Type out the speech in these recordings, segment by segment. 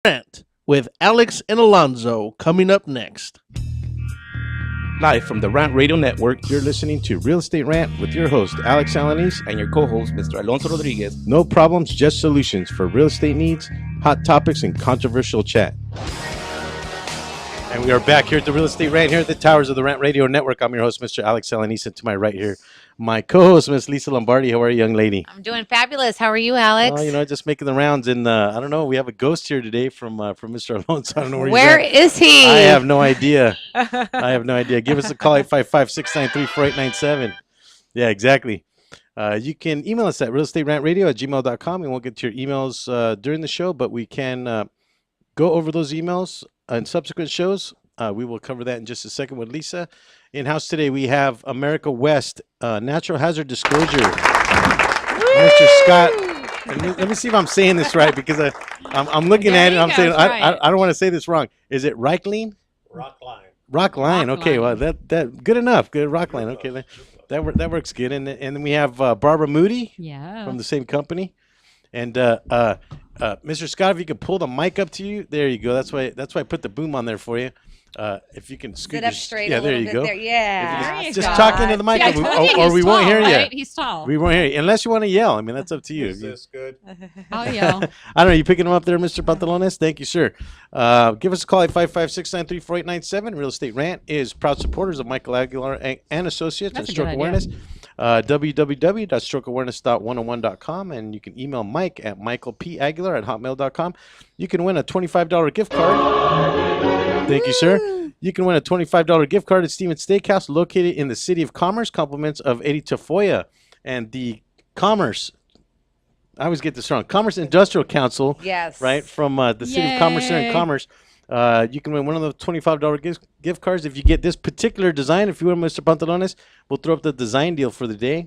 Rant with Alex and Alonzo coming up next. Live from the Rant Radio Network, you're listening to Real Estate Rant with your host, Alex Alanis, and your co-host, Mr. Alonso Rodriguez. No problems, just solutions for real estate needs, hot topics, and controversial chat. And we are back here at the Real Estate Rant here at the towers of the Rant Radio Network. I'm your host, Mr. Alex Alanis, and to my right here, my co-host, Miss Lisa Lombardi. How are you, young lady? I'm doing fabulous. How are you, Alex? Just making the rounds. And I don't know, we have a ghost here today from Mr. Alonso. I don't know where is he? I have no idea. Give us a call, 855-693-4897. Yeah, exactly. You can email us at realestaterantradio@gmail.com, and we'll get to your emails during the show, but we can go over those emails in subsequent shows. We will cover that in just a second with Lisa. In-house today, we have America West Natural Hazard Disclosure. Mr. Scott, let me see if I'm saying this right, because I'm looking at it and I'm saying, right. I don't want to say this wrong. Is it Reichling? Rockline. Okay, well, that good enough. Good, Rockline. Okay, that works good. And then we have Barbara Moody from the same company. And Mr. Scott, if you could pull the mic up to you, there you go. That's why I put the boom on there for you. If you can scoot up straight, there you go. There. Yeah, just talk into the mic, or we won't hear you. Right? He's tall. We won't hear you unless you want to yell. I mean, that's up to you. Is this good? I'll yell. I don't know. You picking him up there, Mr. Pantalones? Thank you, sir. Give us a call at 855-693-4897. Real Estate Rant is proud supporters of Michael Aguilar and Associates and Stroke Awareness. www.strokeawareness.101.com, and you can email Mike at michaelpaguilar@hotmail.com. You can win a $25 gift card. Thank you, sir. You can win a $25 gift card at Stevens Steakhouse, located in the City of Commerce. Compliments of Eddie Tafoya and the Commerce. I always get this wrong. Commerce Industrial Council. Yes. Right, from the City of Commerce Center in Commerce. You can win one of the $25 gift cards if you get this particular design. If you want, Mr. Pantalones, we'll throw up the design deal for the day.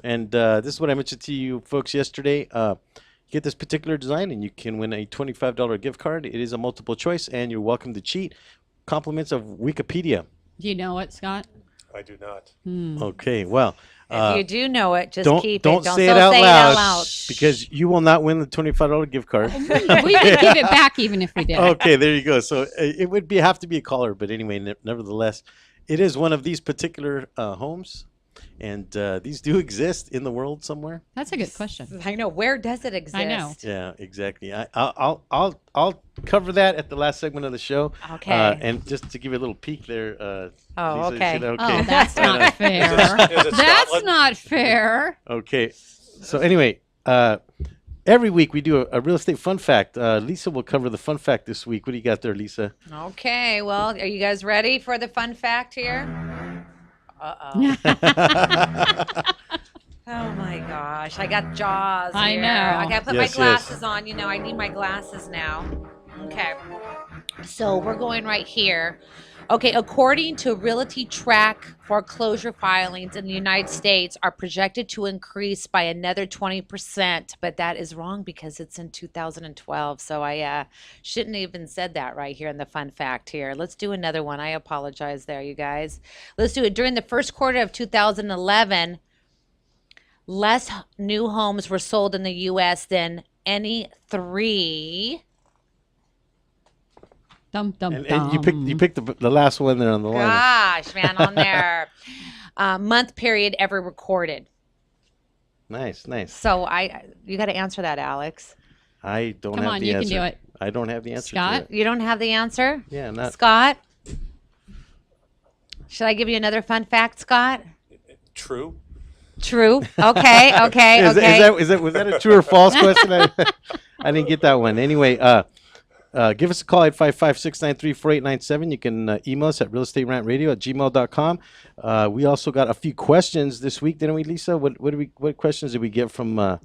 And this is what I mentioned to you folks yesterday. Get this particular design, and you can win a $25 gift card. It is a multiple choice, and you're welcome to cheat. Compliments of Wikipedia. Do you know it, Scott? I do not. Okay, well. If you do know it, just keep it. Don't say it out loud, because you will not win the $25 gift card. We would give it back even if we did. Okay, there you go. So it would have to be a caller, but anyway, nevertheless, it is one of these particular homes, and these do exist in the world somewhere. That's a good question. I know. Where does it exist? I know. Yeah, exactly. I'll cover that at the last segment of the show. Okay. And just to give you a little peek there. Lisa, okay. okay. Oh, that's not fair. That's not fair. Okay. So anyway, every week we do a real estate fun fact. Lisa will cover the fun fact this week. What do you got there, Lisa? Okay. Well, are you guys ready for the fun fact here? Uh-oh. Oh my gosh, I got jaws here. I know. I gotta put my glasses on. You know, I need my glasses now. Okay. So we're going right here. Okay, according to Realty Track, foreclosure filings in the United States are projected to increase by another 20%, but that is wrong because it's in 2012. So I shouldn't have even said that right here in the fun fact here. Let's do another one. I apologize there, you guys. Let's do it. During the first quarter of 2011, less new homes were sold in the U.S. than any three. Dum, dum, And dum. you picked the last one there on the line. Gosh, man, on there. Month period ever recorded. Nice. So you got to answer that, Alex. I don't Come have on, the you answer. can do it. I don't have the answer. Scott? To You don't have the answer? Yeah, not Scott? Should I give you another fun fact, Scott? True. True. Okay. was that a true or false question? I didn't get that one. Anyway, give us a call at 855-693-4897. You can email us at realestaterantradio@gmail.com. We also got a few questions this week, didn't we, Lisa? What questions did we get from the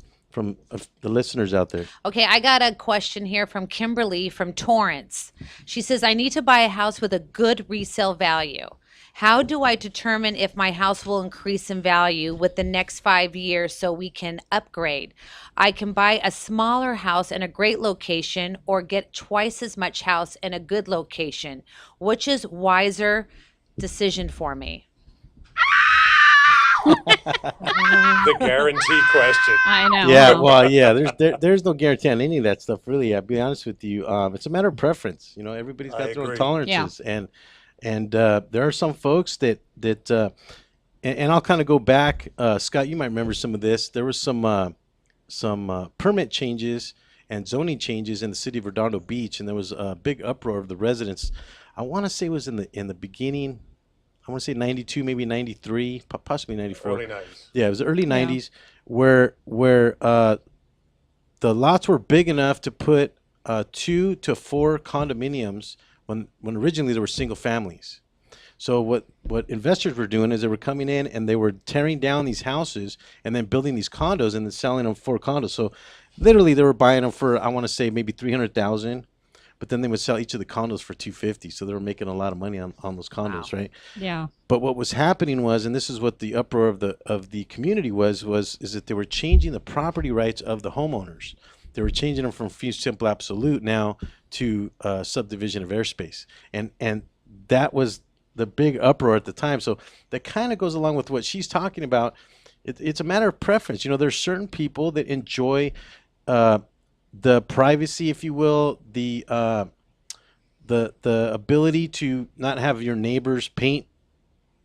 listeners out there? Okay, I got a question here from Kimberly from Torrance. She says, I need to buy a house with a good resale value. How do I determine if my house will increase in value with the next 5 years so we can upgrade? I can buy a smaller house in a great location or get twice as much house in a good location. Which is wiser decision for me? The guarantee question. I know. Yeah, well, yeah. There's no guarantee on any of that stuff, really. I'll be honest with you. It's a matter of preference. You know, everybody's got I their own agree. tolerances, and there are some folks that and I'll kind of go back. Scott, you might remember some of this. There was some permit changes and zoning changes in the city of Redondo Beach, and there was a big uproar of the residents. I want to say it was in the beginning. I want to say 92, maybe 93, possibly 94. Early 90s. Yeah, it was the early 90s where the lots were big enough to put 2 to 4 condominiums when originally there were single families. So what investors were doing is they were coming in and they were tearing down these houses and then building these condos and then selling them for condos. So literally they were buying them for, I want to say, maybe 300,000. But then they would sell each of the condos for 250, so they were making a lot of money on those condos, right? Yeah. But what was happening was, and this is what the uproar of the community was that they were changing the property rights of the homeowners. They were changing them from fee simple absolute now to subdivision of airspace, and that was the big uproar at the time. So that kind of goes along with what she's talking about. It's a matter of preference. You know, there's certain people that enjoy the privacy, if you will, the ability to not have your neighbors paint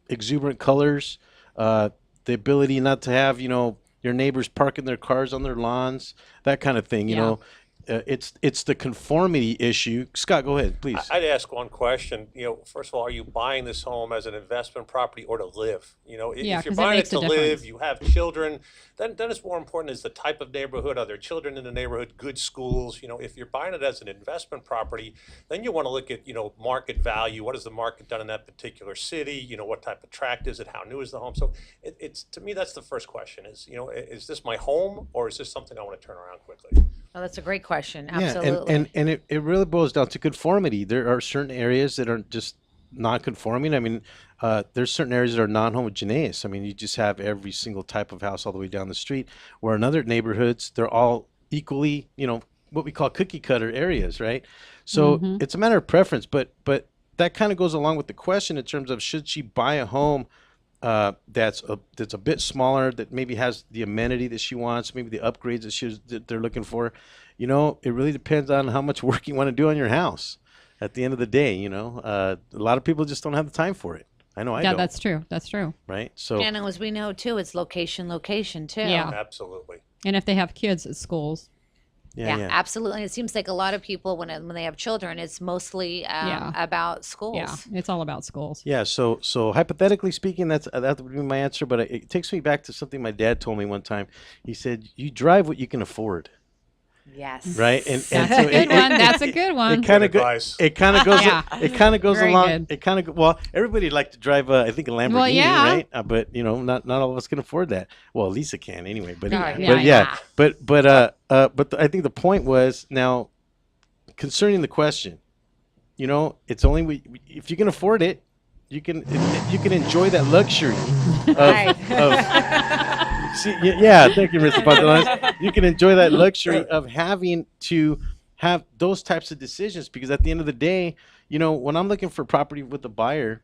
exuberant colors, the ability not to have, you know, your neighbors parking their cars on their lawns, that kind of thing. You know, it's the conformity issue. Scott, go ahead, please. I'd ask one question. You know, first of all, are you buying this home as an investment property or to live? You know, Yeah, if you're 'cause that buying it makes a to live, difference. you have children, then it's more important is the type of neighborhood. Are there children in the neighborhood? Good schools? You know, if you're buying it as an investment property, then you want to look at, you know, market value. What has the market done in that particular city? You know, what type of tract is it? How new is the home? So it's to me, that's the first question is, you know, is this my home or is this something I want to turn around quickly? Oh, that's a great question. Yeah, Absolutely. and it really boils down to conformity. There are certain areas that are just non-conforming. I mean, there's certain areas that are non-homogeneous. I mean, you just have every single type of house all the way down the street. Where in other neighborhoods, they're all equally, you know, what we call cookie cutter areas, right? So it's a matter of preference. But that kind of goes along with the question in terms of should she buy a home that's a bit smaller, that maybe has the amenity that she wants, maybe the upgrades that they're looking for. You know, it really depends on how much work you want to do on your house. At the end of the day, you know, a lot of people just don't have the time for it. I know I don't. That's true. That's true. Right. So and as we know too, it's location too. Yeah. Absolutely. And if they have kids at schools. Yeah, absolutely. It seems like a lot of people when they have children, it's mostly about schools. Yeah, it's all about schools. Yeah, so hypothetically speaking, that would be my answer. But it takes me back to something my dad told me one time. He said, "You drive what you can afford." Yes. Right. That's a good one. That's a good one. It kind of advice. It kind of goes. Yeah. It kind of goes Very along. good. It kind of well. Everybody would like to drive. I think a Lamborghini, Well, yeah. right? But you know, not all of us can afford that. Well, Lisa can anyway. But Yeah, but I think the point was now concerning the question. You know, it's only if you can afford it, you can enjoy that luxury of See, yeah, thank you, Mr. Pantalones. You can enjoy that luxury of having to have those types of decisions because at the end of the day, you know, when I'm looking for property with a buyer,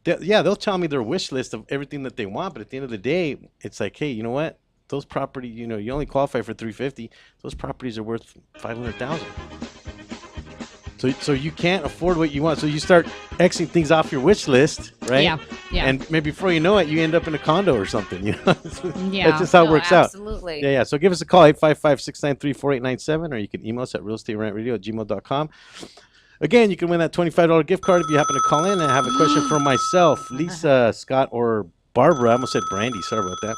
they'll tell me their wish list of everything that they want, but at the end of the day, it's like, hey, you know what? Those property, you know, you only qualify for 350. Those properties are worth 500,000. So you can't afford what you want. So you start Xing things off your wish list, right? Yeah. And maybe before you know it, you end up in a condo or something. You know, Yeah. that's just how it works absolutely. out. Yeah. So give us a call 855-693-4897, or you can email us at realestaterantradio@gmail.com. Again, you can win that $25 gift card if you happen to call in and have a question for myself, Lisa, Scott, or Barbara. I almost said Brandy. Sorry about that.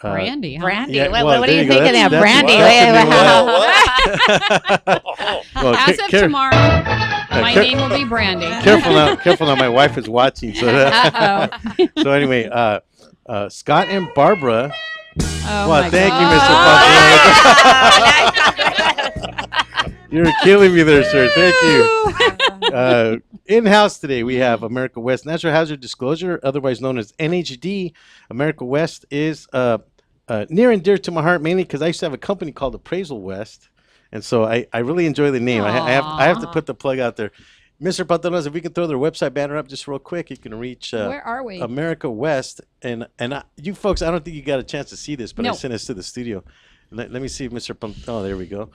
Oh, Brandy. Huh? Brandy. Yeah, What are you there you go. thinking there, That's Brandy? Well, As of tomorrow, my name will be Brandy. Careful now. My wife is watching. So, Uh-oh. so anyway, Scott and Barbara. Oh, Well, my thank God. you, Mr. Pantalones. You're killing me there, sir. Thank you. In-house today, we have America West Natural Hazard Disclosure, otherwise known as NHD. America West is near and dear to my heart, mainly because I used to have a company called Appraisal West. And so I really enjoy the name. I have to put the plug out there. Mr. Pantalones, if we could throw their website banner up just real quick, you can reach Where are we? America West. And you folks, I don't think you got a chance to see this, but I No. sent this to the studio. Let me see if Mr. Oh, there we go.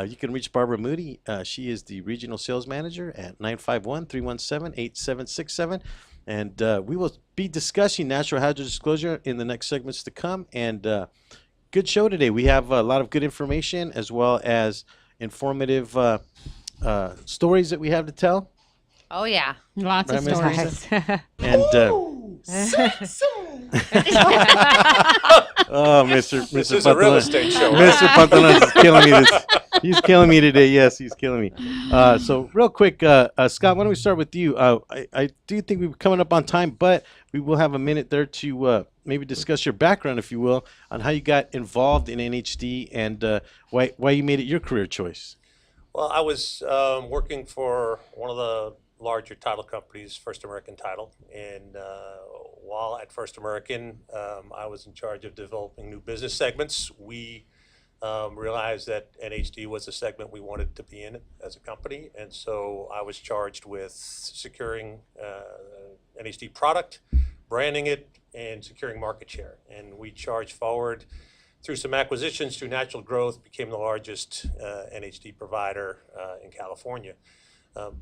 You can reach Barbara Moody. She is the regional sales manager at 951-317-8767. And we will be discussing natural hazard disclosure in the next segments to come. And good show today. We have a lot of good information as well as informative stories that we have to tell. Oh yeah. Lots of Right, Miss stories. And oh, This Mr. is a real Pantalones. estate show, right? Mr. Pantalones is killing me. He's killing me today. Yes, he's killing me. So real quick, Scott, why don't we start with you? I do think we're coming up on time, but we will have a minute there to maybe discuss your background, if you will, on how you got involved in NHD and why you made it your career choice. Well, I was working for one of the larger title companies, First American Title, and while at First American, I was in charge of developing new business segments. We realized that NHD was a segment we wanted to be in as a company, and so I was charged with securing NHD product, branding it, and securing market share. And we charged forward through some acquisitions, through natural growth, became the largest NHD provider in California.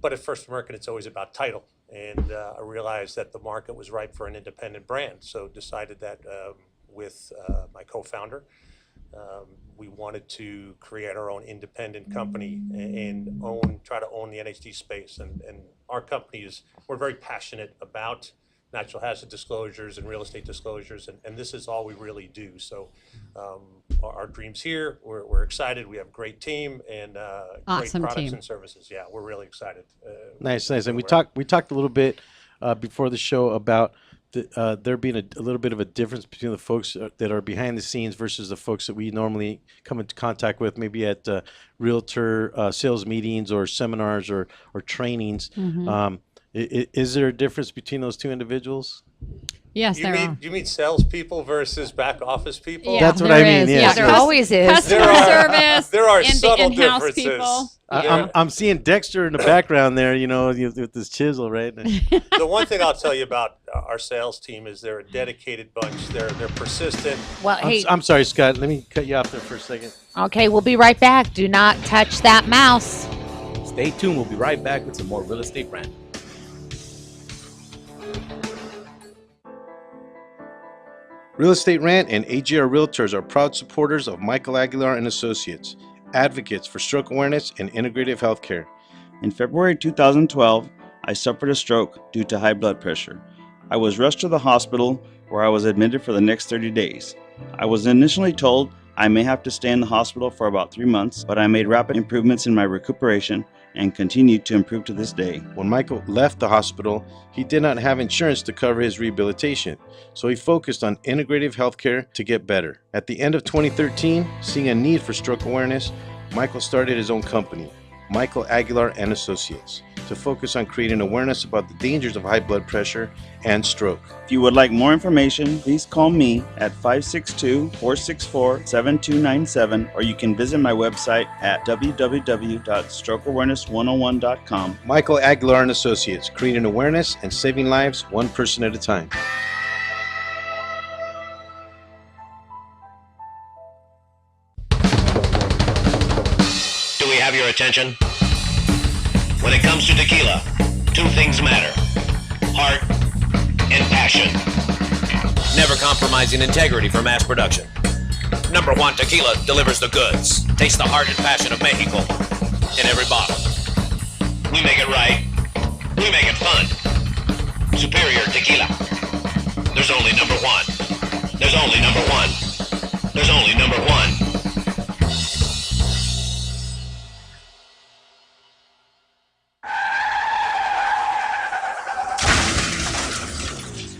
But at First American, it's always about title. And I realized that the market was ripe for an independent brand. So decided that with my co-founder, we wanted to create our own independent company and try to own the NHD space. And our company we're very passionate about natural hazard disclosures and real estate disclosures, and this is all we really do. So our dream's here. We're excited. We have a great team and Awesome great products team. and services. Yeah, we're really excited. Nice. And we talked a little bit before the show about there being a little bit of a difference between the folks that are behind the scenes versus the folks that we normally come into contact with, maybe at realtor sales meetings or seminars or trainings. Is there a difference between those two individuals? Yes, there are. You mean salespeople versus back office people? Yeah, That's what there I mean, is. yes, Yeah, there yes. always is. Customer There are- service. there are and the subtle in-house differences. people. I'm seeing Dexter in the background there, with this chisel, right? The one thing I'll tell you about our sales team is they're a dedicated bunch. They're persistent. Well, hey, I'm sorry, Scott. Let me cut you off there for a second. okay, we'll be right back. Do not touch that mouse. Stay tuned. We'll be right back with some more real estate rant. Real Estate Rant and AGR Realtors are proud supporters of Michael Aguilar and Associates, advocates for stroke awareness and integrative healthcare. In February 2012, I suffered a stroke due to high blood pressure. I was rushed to the hospital where I was admitted for the next 30 days. I was initially told I may have to stay in the hospital for about 3 months, but I made rapid improvements in my recuperation and continued to improve to this day. When Michael left the hospital, he did not have insurance to cover his rehabilitation, so he focused on integrative healthcare to get better. At the end of 2013, seeing a need for stroke awareness, Michael started his own company, Michael Aguilar and Associates, to focus on creating awareness about the dangers of high blood pressure and stroke. If you would like more information, please call me at 562-464-7297, or you can visit my website at www.strokeawareness101.com. Michael Aguilar and Associates, creating awareness and saving lives one person at a time. Do we have your attention? When it comes to tequila, two things matter: heart and passion. Never compromising integrity for mass production. Number one tequila delivers the goods. Taste the heart and passion of Mexico in every bottle. We make it right. We make it fun. Superior tequila. There's only number one. There's only number one. There's only number one.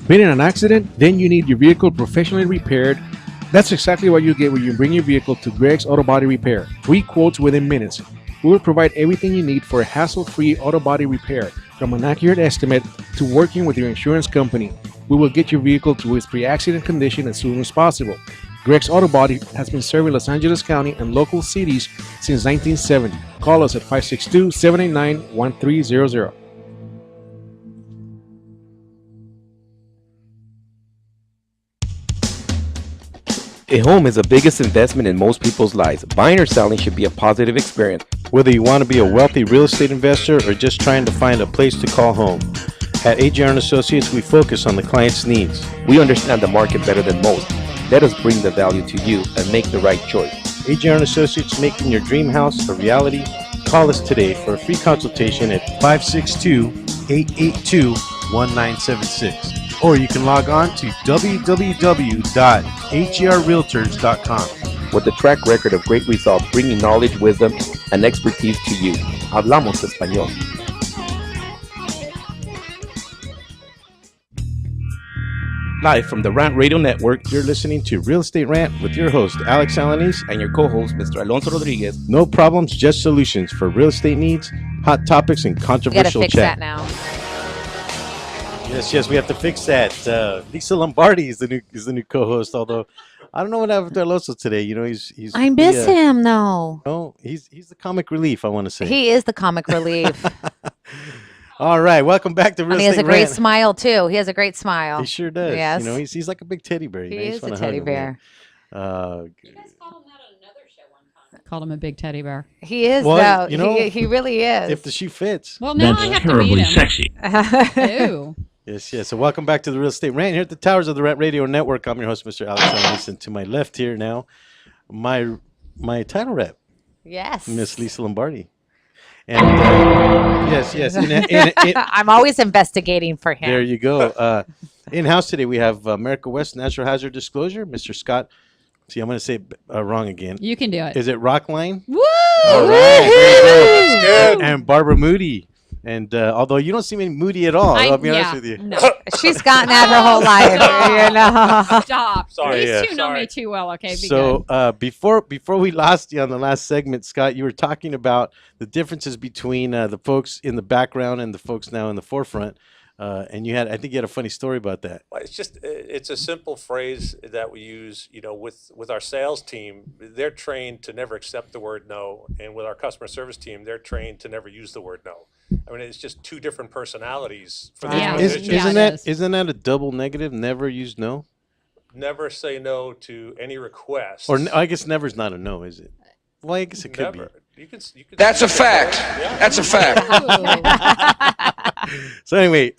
Been in an accident? Then you need your vehicle professionally repaired. That's exactly what you get when you bring your vehicle to Greg's Auto Body Repair. 3 quotes within minutes. We will provide everything you need for a hassle-free auto body repair, from an accurate estimate to working with your insurance company. We will get your vehicle to its pre-accident condition as soon as possible. Greg's Auto Body has been serving Los Angeles County and local cities since 1970. Call us at 562-789-1300. A home is the biggest investment in most people's lives. Buying or selling should be a positive experience. Whether you want to be a wealthy real estate investor or just trying to find a place to call home, at AJR and Associates, we focus on the client's needs. We understand the market better than most. Let us bring the value to you and make the right choice. AJR and Associates, making your dream house a reality. Call us today for a free consultation at 562-882-1976. Or you can log on to www.hrrealtors.com. With a track record of great results, bringing knowledge, wisdom, and expertise to you. Hablamos español. Live from the Rant Radio Network, You're listening to Real Estate Rant with your host, Alex Alanis. and your co-host, Mr. Alonso Rodriguez. No problems, just solutions for real estate needs, hot topics, and We gotta controversial fix chat. that now. Yes, we have to fix that. Lisa Lombardi is the new co-host. Although I don't know what happened to Alonso today. You know, he's I miss him, though. No, he's the comic relief. I want to say. He is the comic relief. All right, welcome back to Real And he has Estate a great Rant. smile, too. He has a great smile. He sure does. Yes. You know, he's like a big teddy bear. You He know, you is just a wanna hug teddy him, man. bear. Called him a big teddy bear. He is, Well, though. you know, he really is. If the shoe fits. Well, now I have to meet him. Ew. Yes. So welcome back to the Real Estate Rant here at the Towers of the Rant Radio Network. I'm your host, Mr. Alex Alanis, and to my left here now, my title rep, Yes. Miss Lisa Lombardi. And yes. I'm always investigating for him. There you go. In-house today, we have America West Natural Hazard Disclosure, Mr. Scott. See, I'm going to say it wrong again. You can do it. Is it Rockline? Woo! All right. There you go. Good. And Barbara Moody. And although you don't seem any moody at all, I'll be honest with you. No. She's gotten that her whole life, you know. Stop. Sorry, These yeah. two know Sorry. me too well. Okay, be So good. before we lost you on the last segment, Scott, you were talking about the differences between the folks in the background and the folks now in the forefront. And I think you had a funny story about that. Well, it's a simple phrase that we use, you know, with our sales team. They're trained to never accept the word no, and with our customer service team, they're trained to never use the word no. I mean, it's just two different personalities for these Yeah. positions. Yeah, it is. Isn't that a double negative? Never use no, Never say no to any request. or I guess never's not a no, is it? Well, I guess it could never. You can. That's a fact. Yeah. That's a fact. So anyway,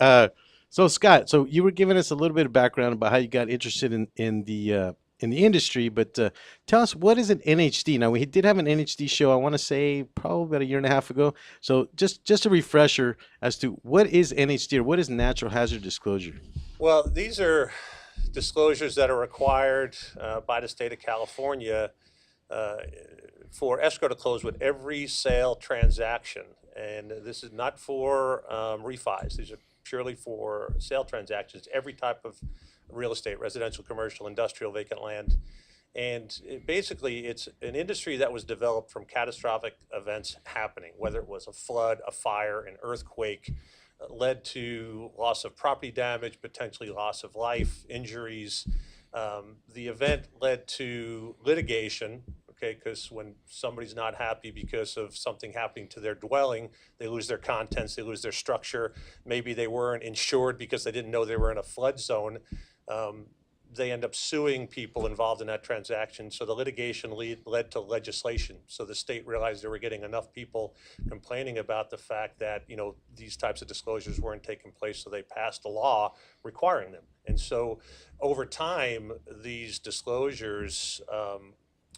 so Scott, so you were giving us a little bit of background about how you got interested in the industry, but tell us, what is an NHD? Now, we did have an NHD show, I want to say probably about a year and a half ago. So just a refresher as to what is NHD, or what is natural hazard disclosure? Well, these are disclosures that are required by the state of California for escrow to close with every sale transaction. And this is not for refis. These are purely for sale transactions, every type of real estate, residential, commercial, industrial, vacant land. And basically, it's an industry that was developed from catastrophic events happening, whether it was a flood, a fire, an earthquake, led to loss of property damage, potentially loss of life, injuries. The event led to litigation, okay, because when somebody's not happy because of something happening to their dwelling, they lose their contents, they lose their structure. Maybe they weren't insured because they didn't know they were in a flood zone. They end up suing people involved in that transaction. So the litigation led to legislation. So the state realized they were getting enough people complaining about the fact that, you know, these types of disclosures weren't taking place. So they passed a law requiring them. And so over time, these disclosures,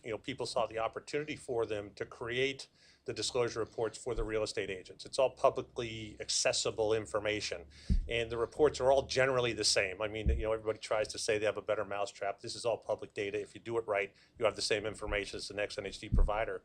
you know, people saw the opportunity for them to create the disclosure reports for the real estate agents. It's all publicly accessible information, and the reports are all generally the same. I mean, you know, everybody tries to say they have a better mousetrap. This is all public data. If you do it right, you have the same information as the next NHD provider.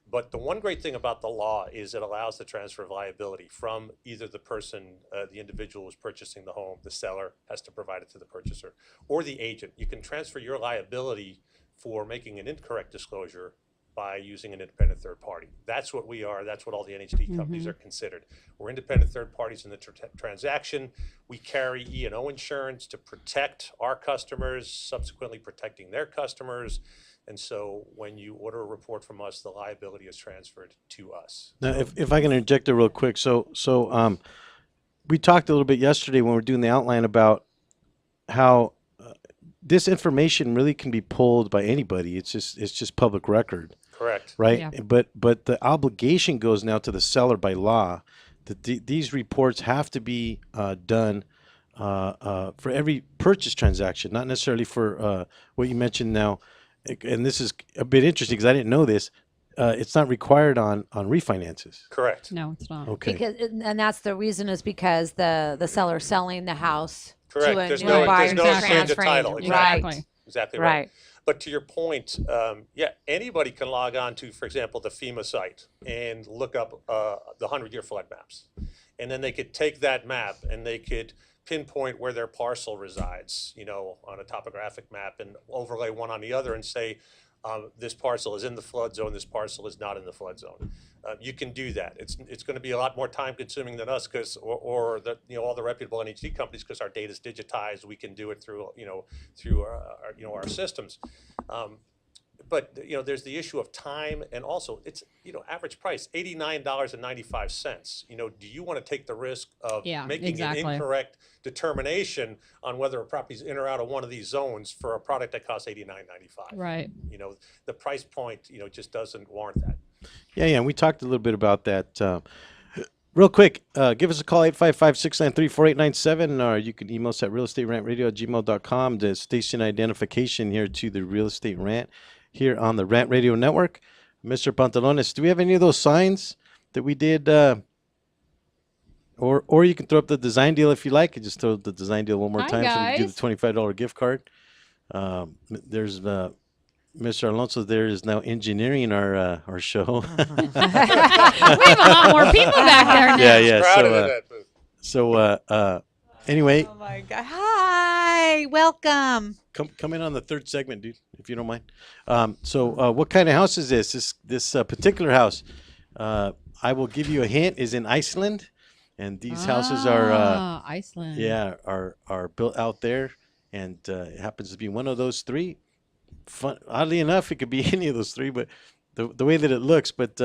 But the one great thing about the law is it allows the transfer of liability from either the person, the individual who's purchasing the home, the seller has to provide it to the purchaser, or the agent. You can transfer your liability for making an incorrect disclosure by using an independent third party. That's what we are. That's what all the NHD companies are considered. We're independent third parties in the transaction. We carry E&O insurance to protect our customers, subsequently protecting their customers. And so when you order a report from us, the liability is transferred to us. Now, if I can interject there real quick. So we talked a little bit yesterday when we were doing the outline about how this information really can be pulled by anybody. It's just public record. Correct. Right. Yeah. But the obligation goes now to the seller by law that these reports have to be done for every purchase transaction, not necessarily for what you mentioned now. And this is a bit interesting because I didn't know this. It's not required on refinances. Correct. No, it's not. Okay. Because, and that's the reason is because the seller's selling the house Correct. to a There's new no buyer exchange of transferring. title. Right. Exactly Right. right. But to your point, anybody can log on to, for example, the FEMA site and look up the 100-year flood maps. And then they could take that map and they could pinpoint where their parcel resides, on a topographic map, and overlay one on the other and say, this parcel is in the flood zone, this parcel is not in the flood zone. You can do that. It's going to be a lot more time consuming than us or all the reputable NHD companies, because our data is digitized. We can do it through our systems. But there's the issue of time, and also it's average price $89.95. Do you want to take the risk of making an incorrect determination on whether a property's in or out of one of these zones for a product that costs $89.95? Right. The price point just doesn't warrant that. Yeah, and we talked a little bit about that. Real quick, give us a call, 855-693-4897, or you can email us at realestaterantradio@gmail.com. The station identification here to the Real Estate Rant here on the Rant Radio Network. Mr. Pantalones, do we have any of those signs that we did? Or you can throw up the design deal if you like. And just throw up the design deal one more time so we can do the $25 gift card. There's Mr. Alonso there is now engineering our show. We have a lot more people back there now. Yeah. Anyway. Oh my God! Hi, welcome. Come in on the third segment, dude, if you don't mind. What kind of house is this? This particular house, I will give you a hint, is in Iceland, and these houses are Iceland. Yeah, are built out there, and it happens to be one of those three. Oddly enough, it could be any of those three, but the way that it looks, but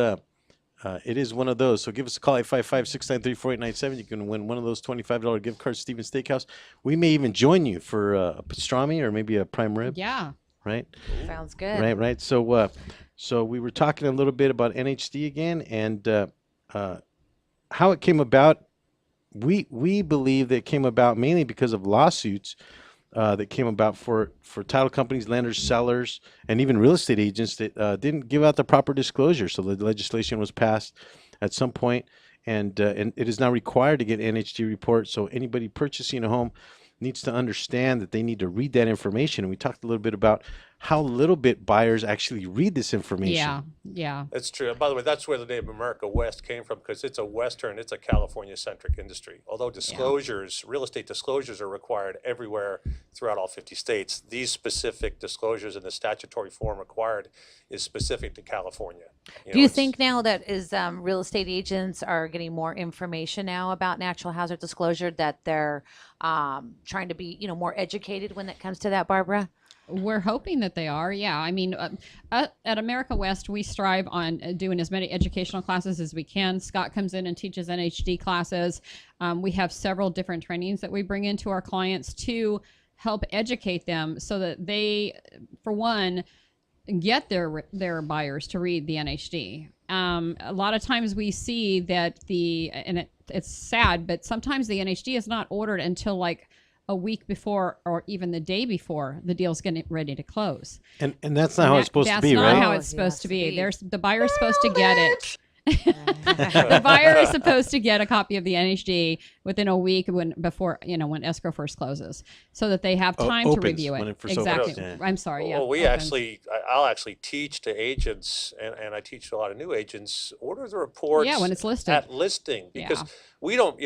it is one of those. So give us a call, 855-693-4897. You can win one of those $25 gift cards, Stevens Steakhouse. We may even join you for a pastrami or maybe a prime rib. Yeah. Right? Sounds good. Right. So we were talking a little bit about NHD again and how it came about. We believe that it came about mainly because of lawsuits that came about for title companies, lenders, sellers, and even real estate agents that didn't give out the proper disclosure. So the legislation was passed at some point, and it is now required to get an NHD report. So anybody purchasing a home needs to understand that they need to read that information. And we talked a little bit about how little bit buyers actually read this information. Yeah. That's true. And by the way, that's where the name America West came from, because it's a California-centric industry. Although real estate disclosures are required everywhere throughout all 50 states, these specific disclosures in the statutory form required is specific to California. Do you think now that real estate agents are getting more information now about natural hazard disclosure, that they're trying to be more educated when it comes to that, Barbara? We're hoping that they are. Yeah. I mean, at America West, we strive on doing as many educational classes as we can. Scott comes in and teaches NHD classes. We have several different trainings that we bring into our clients to help educate them so that they, for one, get their buyers to read the NHD. A lot of times we see that it's sad, but sometimes the NHD is not ordered until like a week before or even the day before the deal's getting ready to close. And that's not how it's supposed to be, right? That's not how it's supposed to be. The buyer's supposed to get it. The buyer is supposed to get a copy of the NHD within a week when escrow first closes, so that they have time to opens, review when it. it first Exactly. opens, yeah. I'm sorry. Yeah. Well, opens. I'll actually teach to agents, and I teach to a lot of new agents, order the reports Yeah, when it's listed. at listing, because Yeah. we don't,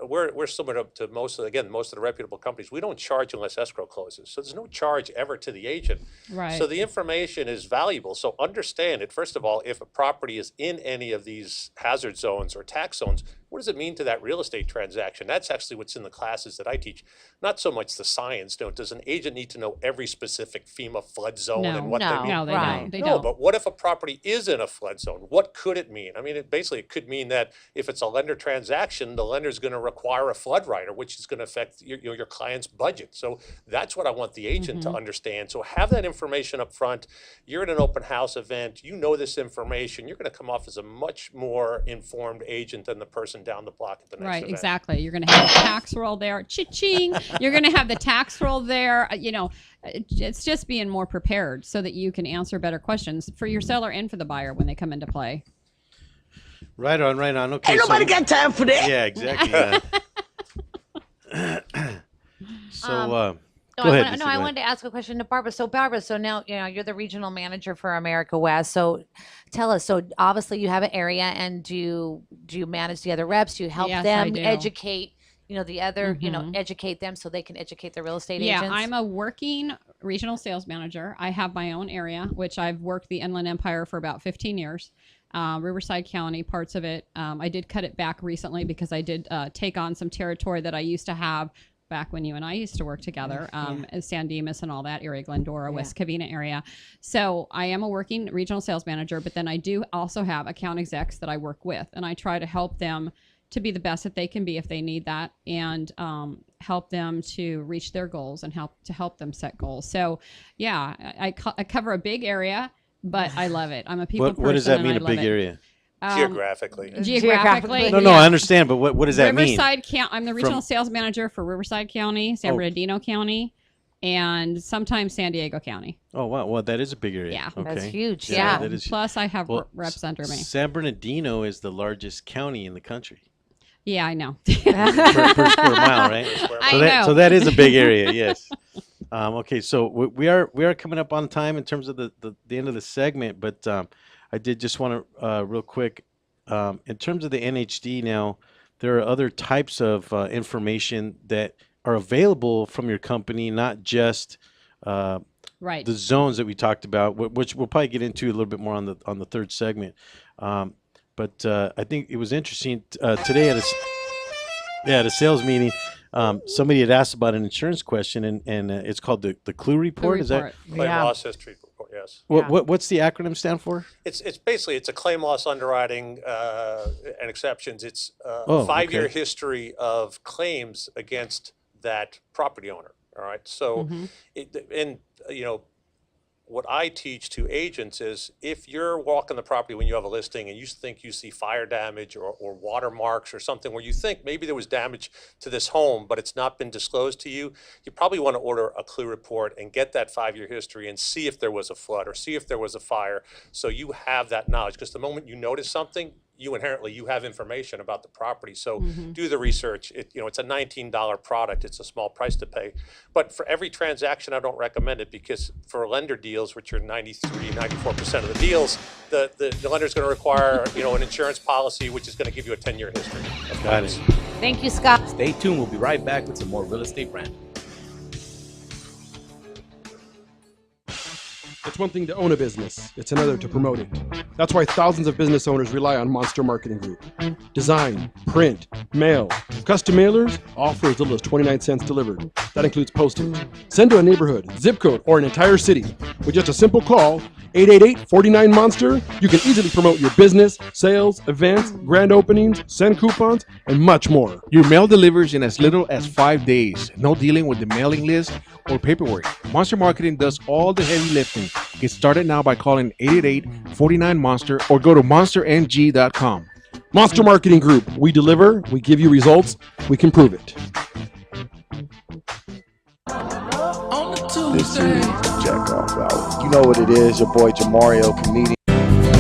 we're similar to most of the reputable companies. We don't charge unless escrow closes. So there's no charge ever to the agent. Right. So the information is valuable. So understand it. First of all, if a property is in any of these hazard zones or tax zones, what does it mean to that real estate transaction? That's actually what's in the classes that I teach. Not so much the science. Does an agent need to know every specific FEMA flood zone and what they mean? No, they Right. don't. They No, don't. but what if a property is in a flood zone? What could it mean? I mean, it could mean that if it's a lender transaction, the lender's going to require a flood rider, which is going to affect your client's budget. So that's what I want the agent to understand. So have that information up front. You're at an open house event. You know this information. You're going to come off as a much more informed agent than the person down the block at the next Right, event. exactly. You're going to have the tax roll there, cha-ching. You're going to have the tax roll there. It's just being more prepared so that you can answer better questions for your seller and for the buyer when they come into play. Right on, right on. Okay. Ain't nobody got time for that. Yeah, exactly. Go ahead. Lisa, I go wanted to ask a question to Barbara. So Barbara, now you're the regional manager for America West. So tell us. So obviously you have an area, and do you manage the other reps? Do you help Yes, them I do. educate? The other, educate them so they can educate their real estate agents. Yeah, I'm a working regional sales manager. I have my own area, which I've worked the Inland Empire for about 15 years. Riverside County, parts of it. I did cut it back recently because I did take on some territory that I used to have back when you and I used to work together, San Dimas and all that area, Glendora, West Covina area. So I am a working regional sales manager, but then I do also have account execs that I work with, and I try to help them to be the best that they can be if they need that, and help them to reach their goals and help them set goals. So yeah, I cover a big area, but I love it. I'm a people person. What does that mean, and a I big love it. area? Geographically. Geographically. No, I understand, but what does that mean? Riverside County. I'm the regional sales manager for Riverside County, San Bernardino County, and sometimes San Diego County. Oh, wow. Well, that is a big area. Yeah. Okay. That's huge. Yeah, that is Plus, I have Well, reps under me. San Bernardino is the largest county in the country. Yeah, I know. per square mile, right? So that is a big area, yes. Okay, so we are coming up on time in terms of the end of the segment, but I did just want to real quick, in terms of the NHD now, there are other types of information that are available from your company, not just right. the zones that we talked about, which we'll probably get into a little bit more on the third segment. But I think it was interesting today at a sales meeting. Somebody had asked about an insurance question, and it's called the Clue Report. Is that Claim loss history report? Yes. What's the acronym stand for? It's basically a claim loss underwriting and exceptions. It's a 5-year history of claims against that property owner. All right. So, what I teach to agents is if you're walking the property when you have a listing and you think you see fire damage or watermarks or something where you think maybe there was damage to this home, but it's not been disclosed to you, you probably want to order a Clue report and get that 5-year history and see if there was a flood or see if there was a fire. So you have that knowledge, because the moment you notice something, you have information about the property. So do the research. It's a $19 product. It's a small price to pay. But for every transaction, I don't recommend it, because for lender deals, which are 94% of the deals, the lender's going to require, an insurance policy, which is going to give you a 10-year history. Got it. Thank you, Scott. Stay tuned. We'll be right back with some more Real Estate Rant. It's one thing to own a business, it's another to promote it. That's why thousands of business owners rely on Monster Marketing Group. Design, print, mail, custom mailers, all for as little as 29 cents delivered. That includes postage. Send to a neighborhood, zip code, or an entire city. With just a simple call, 888-49-MONSTER, you can easily promote your business, sales, events, grand openings, send coupons, and much more. Your mail delivers in as little as 5 days. No dealing with the mailing list or paperwork. Monster Marketing does all the heavy lifting. Get started now by calling 888-49-MONSTER or go to monsterng.com. Monster Marketing Group. We deliver, we give you results, we can prove it. This is the Jack Off Hour. You know what it is, your boy Jamario, comedian.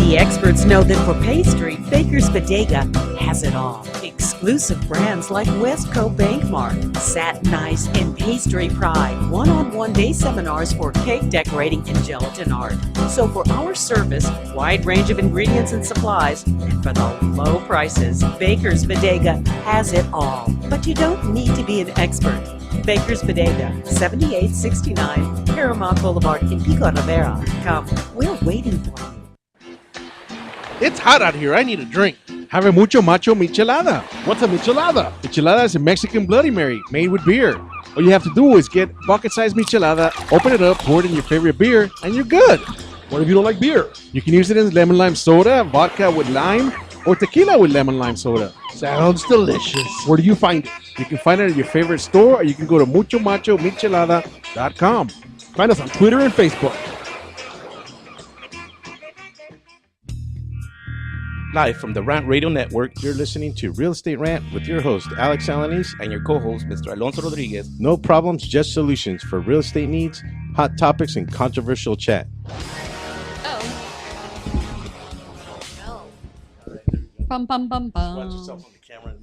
The experts know that for pastry, Baker's Bodega has it all. Exclusive brands like Westco Bankmark, Satin Ice, and Pastry Pride. One-on-one day seminars for cake decorating and gelatin art. So for our service, wide range of ingredients and supplies, and for the low prices, Baker's Bodega has it all. But you don't need to be an expert. Baker's Bodega, 7869 Paramount Boulevard in Pico Rivera. Come, we're waiting for you. It's hot out here. I need a drink. Have a mucho macho michelada. What's a michelada? Michelada is a Mexican Bloody Mary made with beer. All you have to do is get bucket-sized michelada, open it up, pour it in your favorite beer, and you're good. What if you don't like beer? You can use it in lemon lime soda, vodka with lime, or tequila with lemon lime soda. Sounds delicious. Where do you find it? You can find it at your favorite store, or you can go to muchomachomichelada.com. Find us on Twitter and Facebook. Live from the Rant Radio Network, You're listening to Real Estate Rant with your host, Alex Alanis. and your co-host, Mr. Alonso Rodriguez. No problems, just solutions for real estate needs, hot topics, and controversial chat. Bum bum bum bum.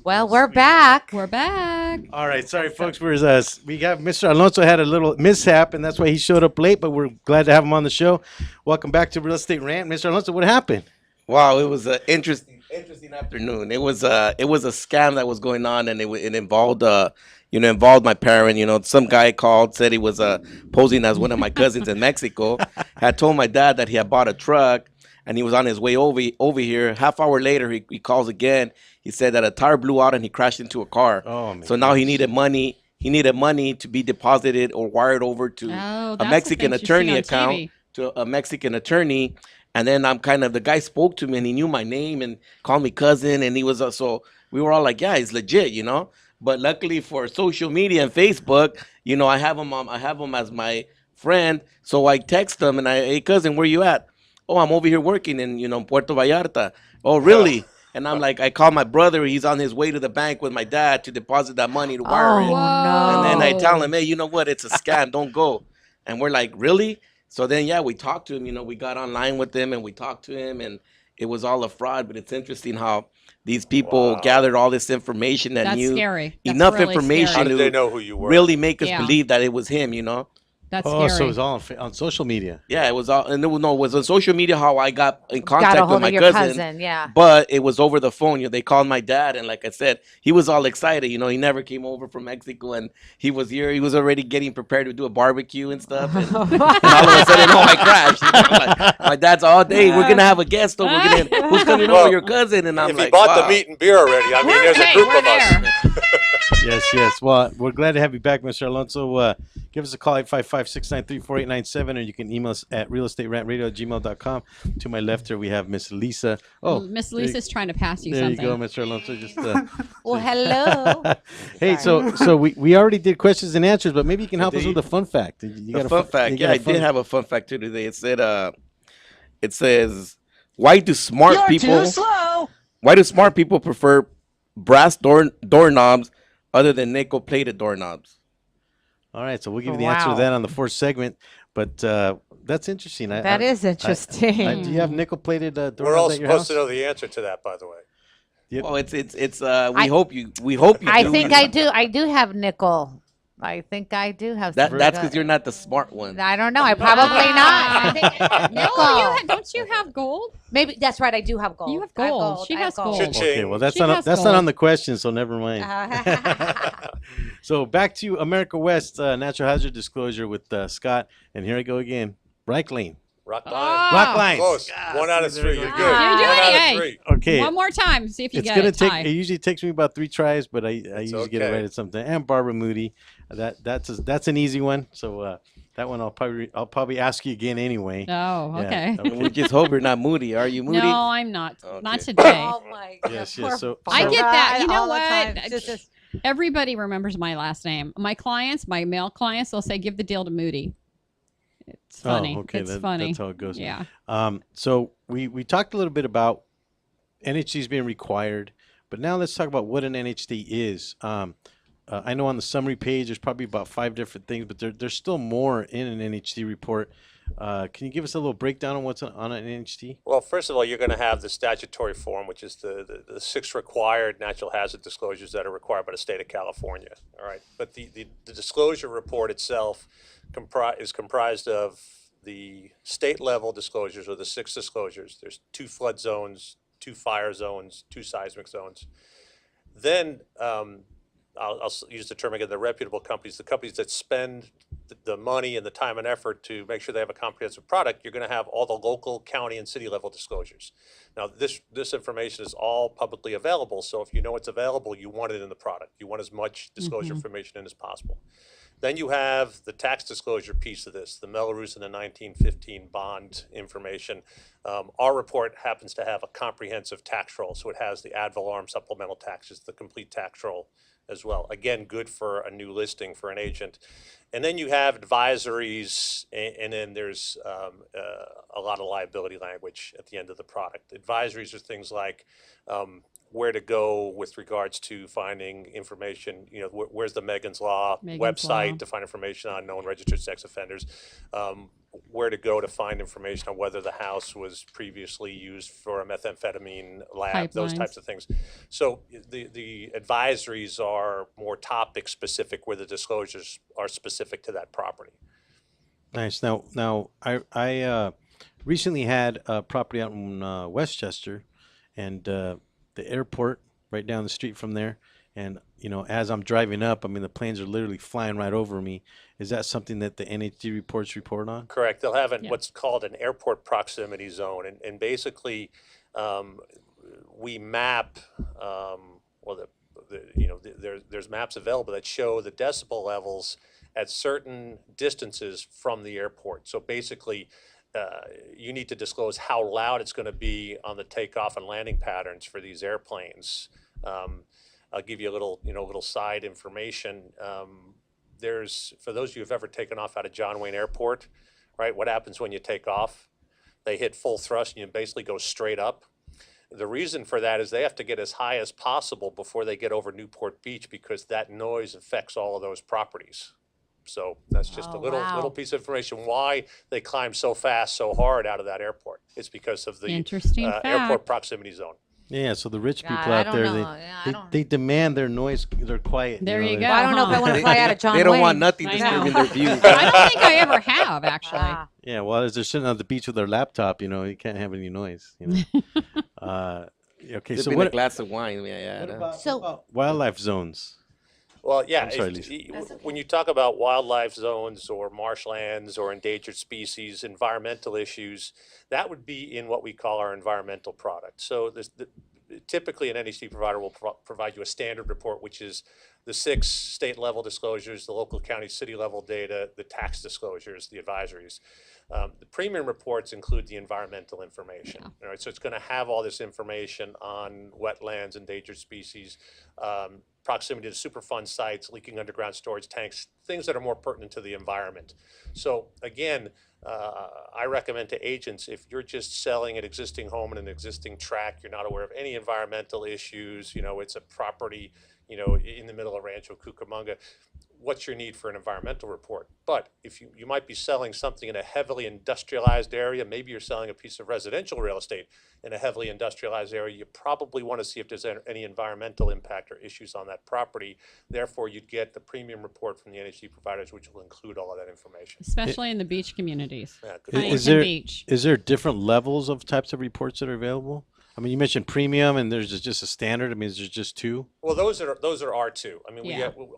Well, we're back. We're back. All right, sorry, folks. We got Mr. Alonso had a little mishap, and that's why he showed up late, but we're glad to have him on the show. Welcome back to Real Estate Rant. Mr. Alonso, what happened? Wow, it was an interesting afternoon. It was a scam that was going on, and it involved involved my parent. Some guy called, said he was posing as one of my cousins in Mexico. Had told my dad that he had bought a truck, and he was on his way over here. Half hour later, he calls again. He said that a tire blew out and he crashed into a car. Oh, man. So now he needed money. He needed money to be deposited or wired over to a Mexican attorney account, to a Mexican attorney. And then the guy spoke to me and he knew my name and called me cousin. And he was, so we were all like, yeah, he's legit, But luckily for social media and Facebook, I have him as my friend. So I text him and hey, cousin, where you at? Oh, I'm over here working in, Puerto Vallarta. Oh, really? And I'm like, I call my brother. He's on his way to the bank with my dad to deposit that money to wire it. No. And then I tell him, hey, you know what? It's a scam. Don't go. And we're like, really? So then, yeah, we talked to him. We got online with him and we talked to him. And it was all a fraud. But it's interesting how these people gathered all this information and knew enough information How did they know who you were? really make us believe that it was him, That's scary. So it was all on social media. Yeah, it was all, and it was on social media how I got in contact Got a with hold my of your cousin. yeah. But it was over the phone. They called my dad, and like I said, he was all excited. He never came over from Mexico, and he was here. He was already getting prepared to do a barbecue and stuff. And, and all of a sudden, I crashed. Like, my dad's all day. We're gonna have a guest over. Who's coming over? Your cousin. And I'm if like, he bought wow. the meat and beer already, I mean, there's a group of us. Yes. Well, we're glad to have you back, Mr. Alonso. Give us a call, 855-693-4897, or you can email us at realestaterantradio@gmail.com. To my left here, we have Miss Lisa. Oh, Miss Lisa's trying to pass you there something. you go, Mr. Alonso. Just Well, hello. hey, so we already did questions and answers, but maybe you can help us with a fun fact. You got A fun fact. Yeah, I did have a fun fact too today. It says, why do smart people prefer brass doorknobs other than nickel-plated doorknobs? All right, so we'll give you the answer to that on the fourth segment. But that's interesting. That is interesting. Do you have nickel-plated doorknobs We're all at your supposed house? to know the answer to that, by the way. Well, we hope you do. I think I do. I do have nickel. I think I do have. That's because you're not the smart one. I don't know. I probably not. I think nickel. Don't you have gold? Maybe that's right. I do have gold. You have gold. She has gold. Okay, well that's not on the question, so never mind. So back to America West natural hazard disclosure with Scott, and here I go again. Right lane. Rock line. Rock lines. Close. 1 out of 3. You're good. You're doing 1 out it. of 3. Okay. One more time. See if you It's get gonna it. take. It usually takes me about 3 tries, but I usually get it right at something. And Barbara Moody, that's an easy one. So that one I'll probably ask you again anyway. Oh, okay. I mean, we just hope you're not moody. Are you moody? No, I'm not. Okay. Not today. Oh my god. Yes. So I get that. You know all the time. what? Just- Everybody remembers my last name. My clients, my male clients, they'll say, "Give the deal to Moody." It's funny. Oh, okay. It's funny. That's how it goes. Yeah. So we talked a little bit about NHDs being required, but now let's talk about what an NHD is. I know on the summary page there's probably about 5 different things, but there's still more in an NHD report. Can you give us a little breakdown on what's on an NHT? Well, first of all, you're going to have the statutory form, which is the 6 required natural hazard disclosures that are required by the state of California. All right. But the disclosure report itself is comprised of the state level disclosures, or the 6 disclosures. There's 2 flood zones, 2 fire zones, 2 seismic zones. Then I'll use the term again, the reputable companies, the companies that spend the money and the time and effort to make sure they have a comprehensive product. You're going to have all the local, county, and city level disclosures. Now, this information is all publicly available, so if you know it's available, you want it in the product. You want as much disclosure information in as possible. Then you have the tax disclosure piece of this, the Melrose and the 1915 bond information. Our report happens to have a comprehensive tax roll, so it has the ad valorem supplemental taxes, the complete tax roll as well. Again, good for a new listing for an agent. And then you have advisories, and then there's a lot of liability language at the end of the product. Advisories are things like where to go with regards to finding information, where's the Megan's Law website to find information on known registered sex offenders, where to go to find information on whether the house was previously used for a methamphetamine lab, those types of things. So the advisories are more topic specific, where the disclosures are specific to that property. Nice. Now I recently had a property out in Westchester, and the airport right down the street from there. And, as I'm driving up, the planes are literally flying right over me. Is that something that the NHD reports report on? Correct. They'll have what's called an airport proximity zone. And basically, we map, there's maps available that show the decibel levels at certain distances from the airport. So basically, you need to disclose how loud it's going to be on the takeoff and landing patterns for these airplanes. I'll give you a little side information. For those of you who've ever taken off out of John Wayne Airport, right? What happens when you take off? They hit full thrust and you basically go straight up. The reason for that is they have to get as high as possible before they get over Newport Beach, because that noise affects all of those properties. So that's just a little piece of information why they climb so fast, so hard out of that airport. It's because of the airport proximity zone. Yeah, so the rich people out there, they demand their noise, their quiet. There you go. Well, I don't know if I want to fly out of John Wayne. They don't want nothing disturbing their view. I don't think I ever have, actually. Yeah, well, as they're sitting on the beach with their laptop, you can't have any noise. Okay, so what? A glass of wine. Yeah. What about wildlife zones? Well, yeah. Sorry, when you talk about wildlife zones or marshlands or endangered species, environmental issues, that would be in what we call our environmental product. So typically an NHD provider will provide you a standard report, which is the 6 state level disclosures, the local, county, city level data, the tax disclosures, the advisories. The premium reports include the environmental information. All right, so it's going to have all this information on wetlands, endangered species, proximity to Superfund sites, leaking underground storage tanks, things that are more pertinent to the environment. So again, I recommend to agents, if you're just selling an existing home in an existing tract, you're not aware of any environmental issues, it's a property, in the middle of Rancho Cucamonga, what's your need for an environmental report? But if you might be selling something in a heavily industrialized area, maybe you're selling a piece of residential real estate in a heavily industrialized area, you probably want to see if there's any environmental impact or issues on that property. Therefore, you'd get the premium report from the NHD providers, which will include all of that information. Especially in the beach communities. Yeah, is there different levels of types of reports that are available? You mentioned premium, and there's just a standard. Is there just 2? Well, those are our 2.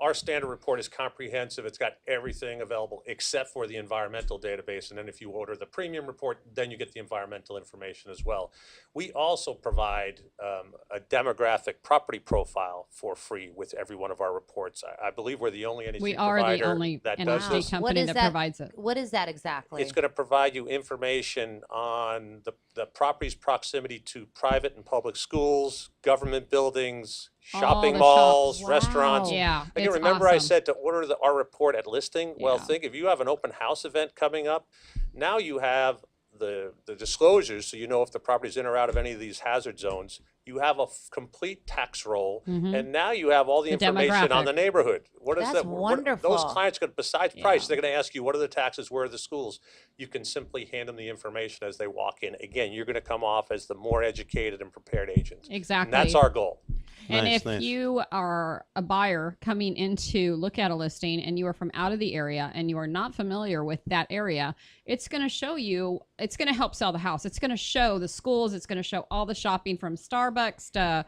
Our standard report is comprehensive. It's got everything available except for the environmental database. And then if you order the premium report, then you get the environmental information as well. We also provide a demographic property profile for free with every one of our reports. I believe we're the only NHD provider that does this. Company that provides it. What is that exactly? It's going to provide you information on the property's proximity to private and public schools, government buildings, shopping malls, restaurants. Yeah, Again, remember I said to order our report at listing? Well, think if you have an open house event coming up, now you have the disclosures, so you know if the property's in or out of any of these hazard zones. You have a complete tax roll, and now you have all the information on the neighborhood. What is That's that? wonderful. Those clients, besides price, they're going to ask you, what are the taxes, where are the schools? You can simply hand them the information as they walk in. Again, you're going to come off as the more educated and prepared agent. Exactly. And that's our goal. And if you are a buyer coming in to look at a listing and you are from out of the area and you are not familiar with that area, it's going to show you, it's going to help sell the house. It's going to show the schools. It's going to show all the shopping from Starbucks to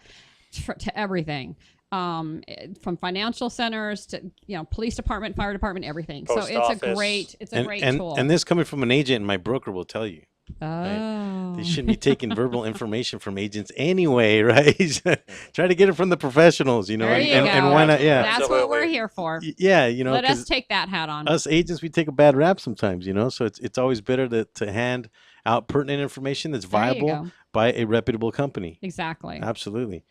everything, from financial centers to, police department, fire department, everything. Post so it's office. a great tool. And this coming from an agent, and my broker will tell you. Oh. Right? They shouldn't be taking verbal information from agents anyway, right? Try to get it from the professionals, There you and, go. and why not? Yeah, That's what we're here for. Yeah, Let us take that hat on. Us agents, we take a bad rap sometimes, so it's always better to hand out pertinent information that's viable by a reputable company. Exactly. Absolutely.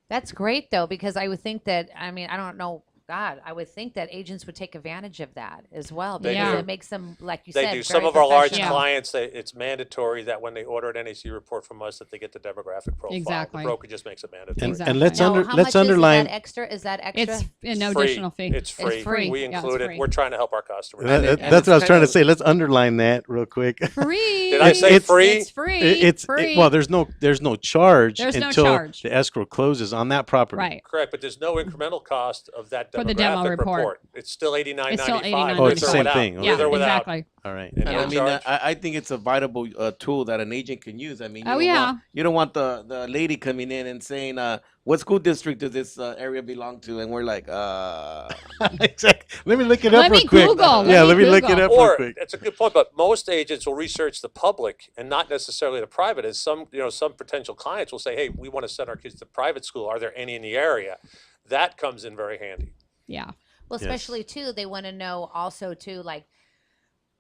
That's great, though, because I would think that, I don't know, God, I would think that agents would take advantage of that as well, because it makes them, like you said, They do. very Some of our large professional. clients, it's mandatory that when they order an NAC report from us, that they get the demographic profile. Exactly. The broker just makes it mandatory. And let's Now, how let's much underline. Is that extra? It's no Free. additional fee. It's free. We include it. We're trying to help our customers. That's what I was trying to say. Let's underline that real quick. Free. Did I say free? It's free. It's free. well, there's no charge There's no until charge. the escrow closes on that property. Right. Correct, but there's no incremental cost of that For the demo demographic report. It's still $89.95. It's still $89.95. Oh, it's the with or same without. thing. Yeah, With or without. exactly. All right. And And no I mean, charge. I think it's a viable tool that an agent can use. I mean, Oh, yeah. You don't want the lady coming in and saying, what school district does this area belong to? And we're like, Exactly. Let me look it up Let real me quick. Google. Yeah, let me Google. look it up real Or quick. that's a good point, but most agents will research the public and not necessarily the private. As some potential clients will say, "Hey, we want to send our kids to private school. Are there any in the area?" That comes in very handy. Yeah. Well, especially, too, they want to know also, too, like,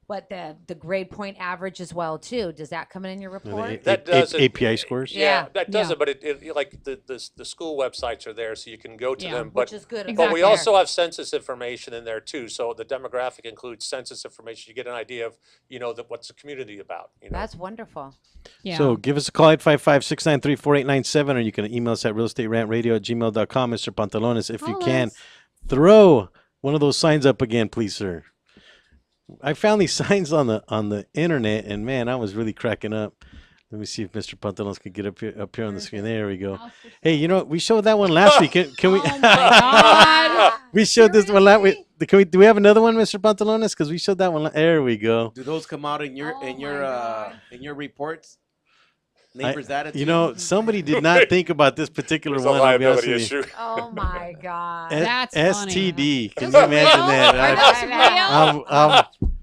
what the grade point average as well, too. Does that come in your report? That doesn't. API scores. Yeah, that Yeah. doesn't. But it like the school websites are there, so you can go to Yeah. them. Which But is good. But Exactly. we also have census information in there too. So the demographic includes census information. You get an idea of, what's the community about. That's wonderful. Yeah. So give us a call, 855-693-4897, or you can email us at realestaterantradio@gmail.com. Mr. Pantalones, if you Call can, us. throw one of those signs up again, please, sir. I found these signs on the internet, and man, I was really cracking up. Let me see if Mr. Pantalones can get up here on the screen. There we go. Hey, we showed that one last week. Can we? Oh, my God. We showed this one last week. Do we have another one, Mr. Pantalones? Because we showed that one. There we go. do those come out in your Oh, my in your reports? Neighbors' attitude. Somebody did not think about this particular There's a one. I'll be honest liability with you. issue. Oh, my God. That's funny. STD. Can Is you it imagine real? that? Are those real?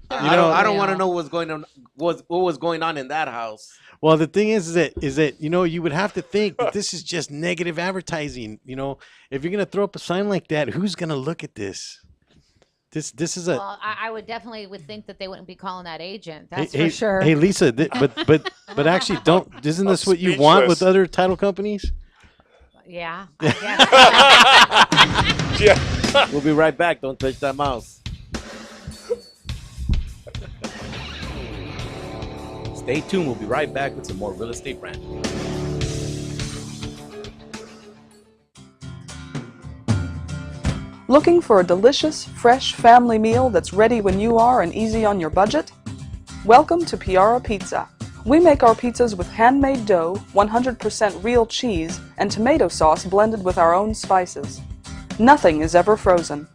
I don't want to Yeah. know what's going on. What was going on in that house? Well, the thing is that you would have to think that this is just negative advertising. If you're gonna throw up a sign like that, who's gonna look at this? This is a. Well, I would think that they wouldn't be calling that agent. That's hey, for sure. Hey, Lisa, but actually, isn't this what you want with other title companies? Yeah. I guess. Yeah. We'll be right back. Don't touch that mouse. Stay tuned. We'll be right back with some more real estate rant. Looking for a delicious, fresh family meal that's ready when you are and easy on your budget? Welcome to Piara Pizza. We make our pizzas with handmade dough, 100% real cheese, and tomato sauce blended with our own spices. Nothing is ever frozen.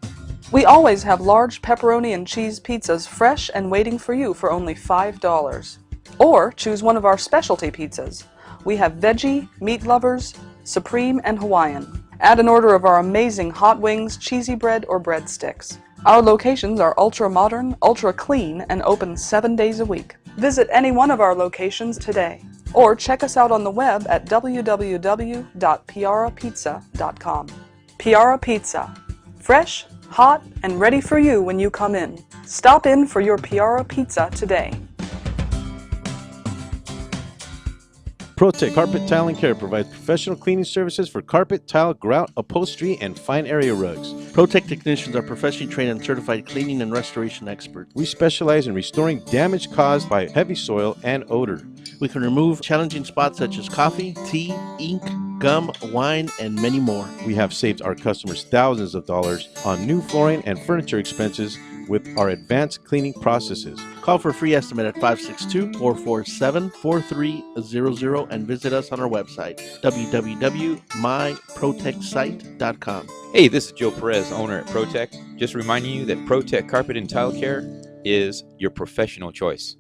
We always have large pepperoni and cheese pizzas fresh and waiting for you for only $5. Or choose one of our specialty pizzas. We have veggie, meat lovers, supreme, and Hawaiian. Add an order of our amazing hot wings, cheesy bread, or breadsticks. Our locations are ultra-modern, ultra-clean, and open 7 days a week. Visit any one of our locations today, or check us out on the web at www.piarapizza.com. Piara Pizza. Fresh, hot, and ready for you when you come in. Stop in for your Piara Pizza today. ProTech Carpet Tile and Care provides professional cleaning services for carpet, tile, grout, upholstery, and fine area rugs. ProTech technicians are professionally trained and certified cleaning and restoration experts. We specialize in restoring damage caused by heavy soil and odor. We can remove challenging spots such as coffee, tea, ink, gum, wine, and many more. We have saved our customers thousands of dollars on new flooring and furniture expenses with our advanced cleaning processes. Call for a free estimate at 562-447-4300 and visit us on our website, www.myprotechsite.com. Hey, this is Joe Perez, owner at ProTech. Just reminding you that ProTech Carpet and Tile Care is your professional choice.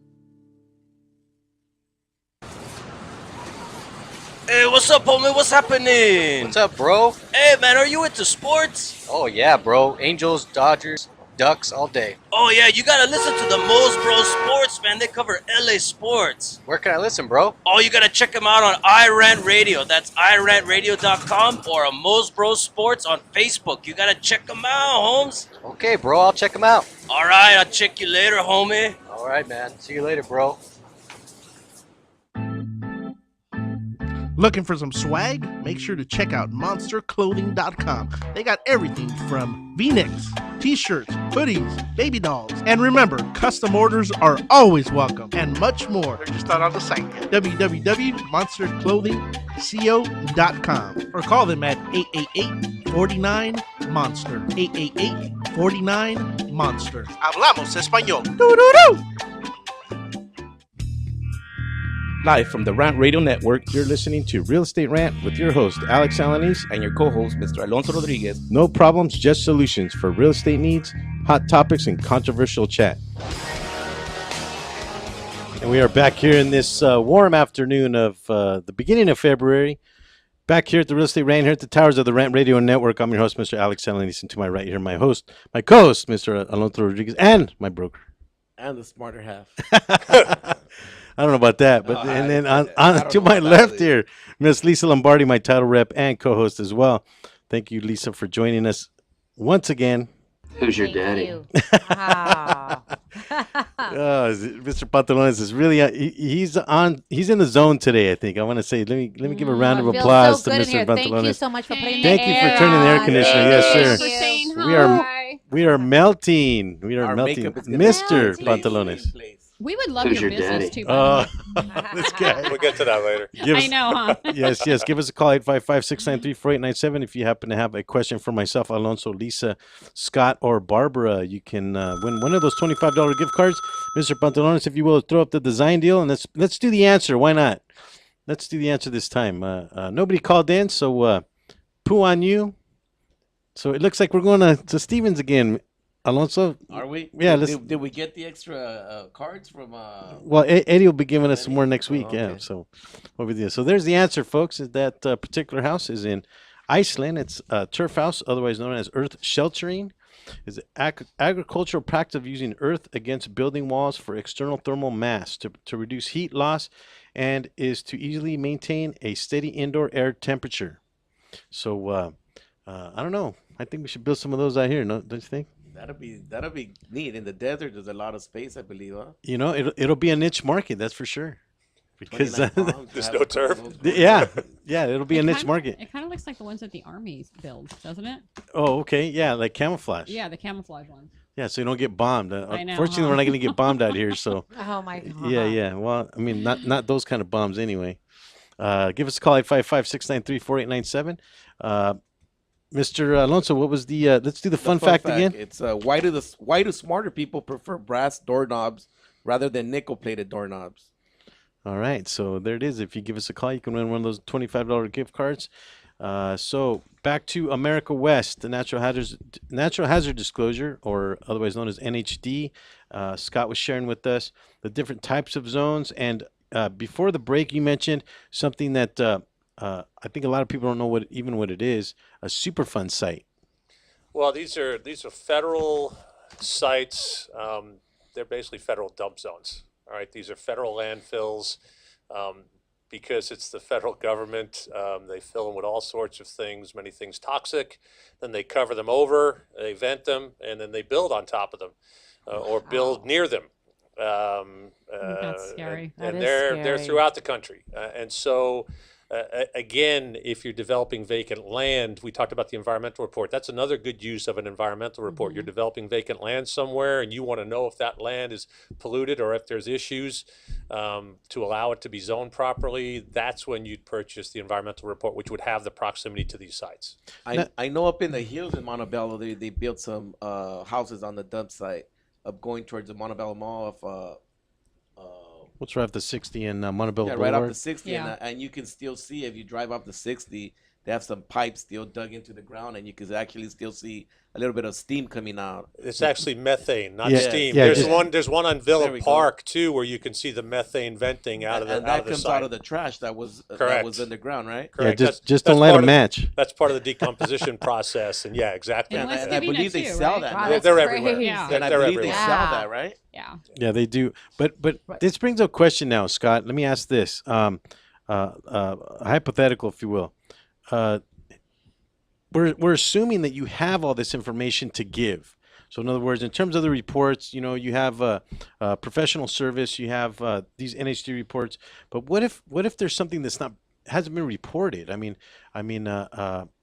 Hey, what's up, homie? What's happening? What's up, bro? Hey, man, are you into sports? Oh, yeah, bro. Angels, Dodgers, Ducks, all day. Oh, yeah, you gotta listen to the Mo's Bro Sports, man. They cover LA sports. Where can I listen, bro? Oh, you gotta check them out on iRant Radio. That's irantradio.com or Mo's Bro Sports on Facebook. You gotta check them out, Holmes. Okay, bro, I'll check them out. All right, I'll check you later, homie. All right, man. See you later, bro. Looking for some swag? Make sure to check out monsterclothing.com. They got everything from V-necks, t-shirts, hoodies, baby dolls. And remember, custom orders are always welcome and much more. They're just not on the site yet. www.monsterclothingco.com or call them at 888-49-MONSTER. 888-49-MONSTER. Hablamos español. Doo-doo-doo! Live from the Rant Radio Network, You're listening to Real Estate Rant with your host, Alex Alanis, And your co-host, Mr. Alonso Rodriguez. No problems, just solutions for real estate needs, hot topics, and controversial chat. And we are back here in this warm afternoon of the beginning of February. Back here at the Real Estate Rant, here at the towers of the Rant Radio Network. I'm your host, Mr. Alex Alanis, and to my right here, my co-host, Mr. Alonso Rodriguez, and my broker. And the smarter half. I don't know about that, but and then on to my left here, Miss Lisa Lombardi, my title rep and co-host as well. Thank you, Lisa, for joining us once again. Who's your daddy? Mr. Pantalones is really he's in the zone today. I think I want to say let me give a round of applause to Mr. Pantalones. Thank you so much for putting Thank you for turning the air conditioner. Yes, sir. We are melting. We are melting, Mr. Pantalones. We would love your business too. This guy. We'll get to that later. I know, huh? Yes. Give us a call, 855-693-4897. If you happen to have a question for myself, Alonso, Lisa, Scott, or Barbara, you can win one of those $25 gift cards. Mr. Pantalones, if you will, throw up the design deal, and let's do the answer. Why not? Let's do the answer this time. Nobody called in, so poo on you. So it looks like we're going to Stevens again. Alonso, are we? Yeah. Did we get the extra cards from? Well, Eddie will be giving us some more next week. Oh, okay. Yeah. So over there. So there's the answer, folks. Is that particular house is in Iceland. It's a turf house, otherwise known as earth sheltering. Is an agricultural practice of using earth against building walls for external thermal mass to reduce heat loss, and is to easily maintain a steady indoor air temperature. So I don't know. I think we should build some of those out here. No, don't you think? That'll be neat. In the desert, there's a lot of space, I believe, huh? You know, it'll be a niche market, that's for sure. Because there's no turf. Yeah, it'll be a niche market. It kind of looks like the ones that the army builds, doesn't it? Oh, okay, yeah, like camouflage. Yeah, the camouflage ones. Yeah, so you don't get bombed. I know, Unfortunately, we're not going to get bombed out here. So. Oh my God. Yeah. Well, I mean, not those kind of bombs anyway. Give us a call, 855-693-4897. Mr. Alonso, what was the? Let's do the fun fact again. It's why do smarter people prefer brass doorknobs rather than nickel-plated doorknobs? All right, so there it is. If you give us a call, you can win one of those $25 gift cards. So back to America West, the natural hazard disclosure, or otherwise known as NHD. Scott was sharing with us the different types of zones, and before the break, you mentioned something that. I think a lot of people don't know what it is, a Superfund site. Well, these are federal sites. They're basically federal dump zones. All right, these are federal landfills because it's the federal government. They fill them with all sorts of things, many things toxic. Then they cover them over, they vent them, and then they build on top of them or build near them. That's scary. That And is they're scary. throughout the country. And so, again, if you're developing vacant land, we talked about the environmental report. That's another good use of an environmental report. You're developing vacant land somewhere, and you want to know if that land is polluted or if there's issues to allow it to be zoned properly. That's when you'd purchase the environmental report, which would have the proximity to these sites. I know up in the hills in Montebello, they built some houses on the dump site up going towards the Montebello Mall of What's right off the 60 in Montebello yeah, Boulevard? right off the 60, and you can still see if you drive off the 60, they have some pipes still dug into the ground, and you can actually still see a little bit of steam coming out. It's actually methane, not Yeah, steam. yeah, There's one on There Villa we go. Park too, where you can see the methane venting out of the And that out of the comes site. out of the trash that was Correct. in the ground, right? Correct. Yeah, just That's don't let part them of- match. That's part of the decomposition process, and yeah, exactly. And West I Covina believe they too, sell right? that. Wow, now. that's They're crazy. everywhere. Yeah. And I They're believe they everywhere. sell Yeah. that, right? Yeah. Yeah, they do. But this brings up a question now, Scott. Let me ask this, hypothetical, if you will. We're assuming that you have all this information to give. So in other words, in terms of the reports, you have professional service, you have these NHD reports. But what if there's something that's hasn't been reported? I mean,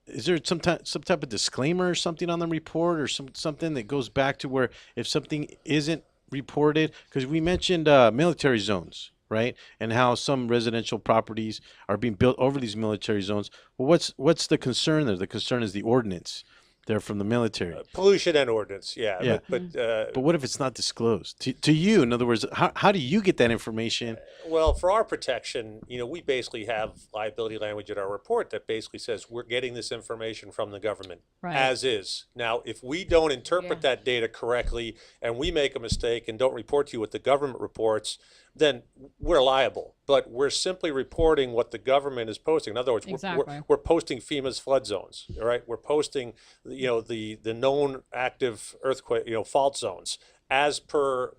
is there some type of disclaimer or something on the report, or something that goes back to where if something isn't reported? Because we mentioned military zones, right? And how some residential properties are being built over these military zones. Well, what's the concern there? The concern is the ordinance there from the military. Pollution and ordinance, yeah. Yeah. But But what if it's not disclosed to you? In other words, how do you get that information? well, for our protection, we basically have liability language in our report that basically says we're getting this information from the government Right. as is. Now, if we don't interpret that data correctly and we make a mistake and don't report to you what the government reports, then we're liable. But we're simply reporting what the government is posting. In other words, Exactly. we're posting FEMA's flood zones, all right? We're posting, the known active earthquake, fault zones, as per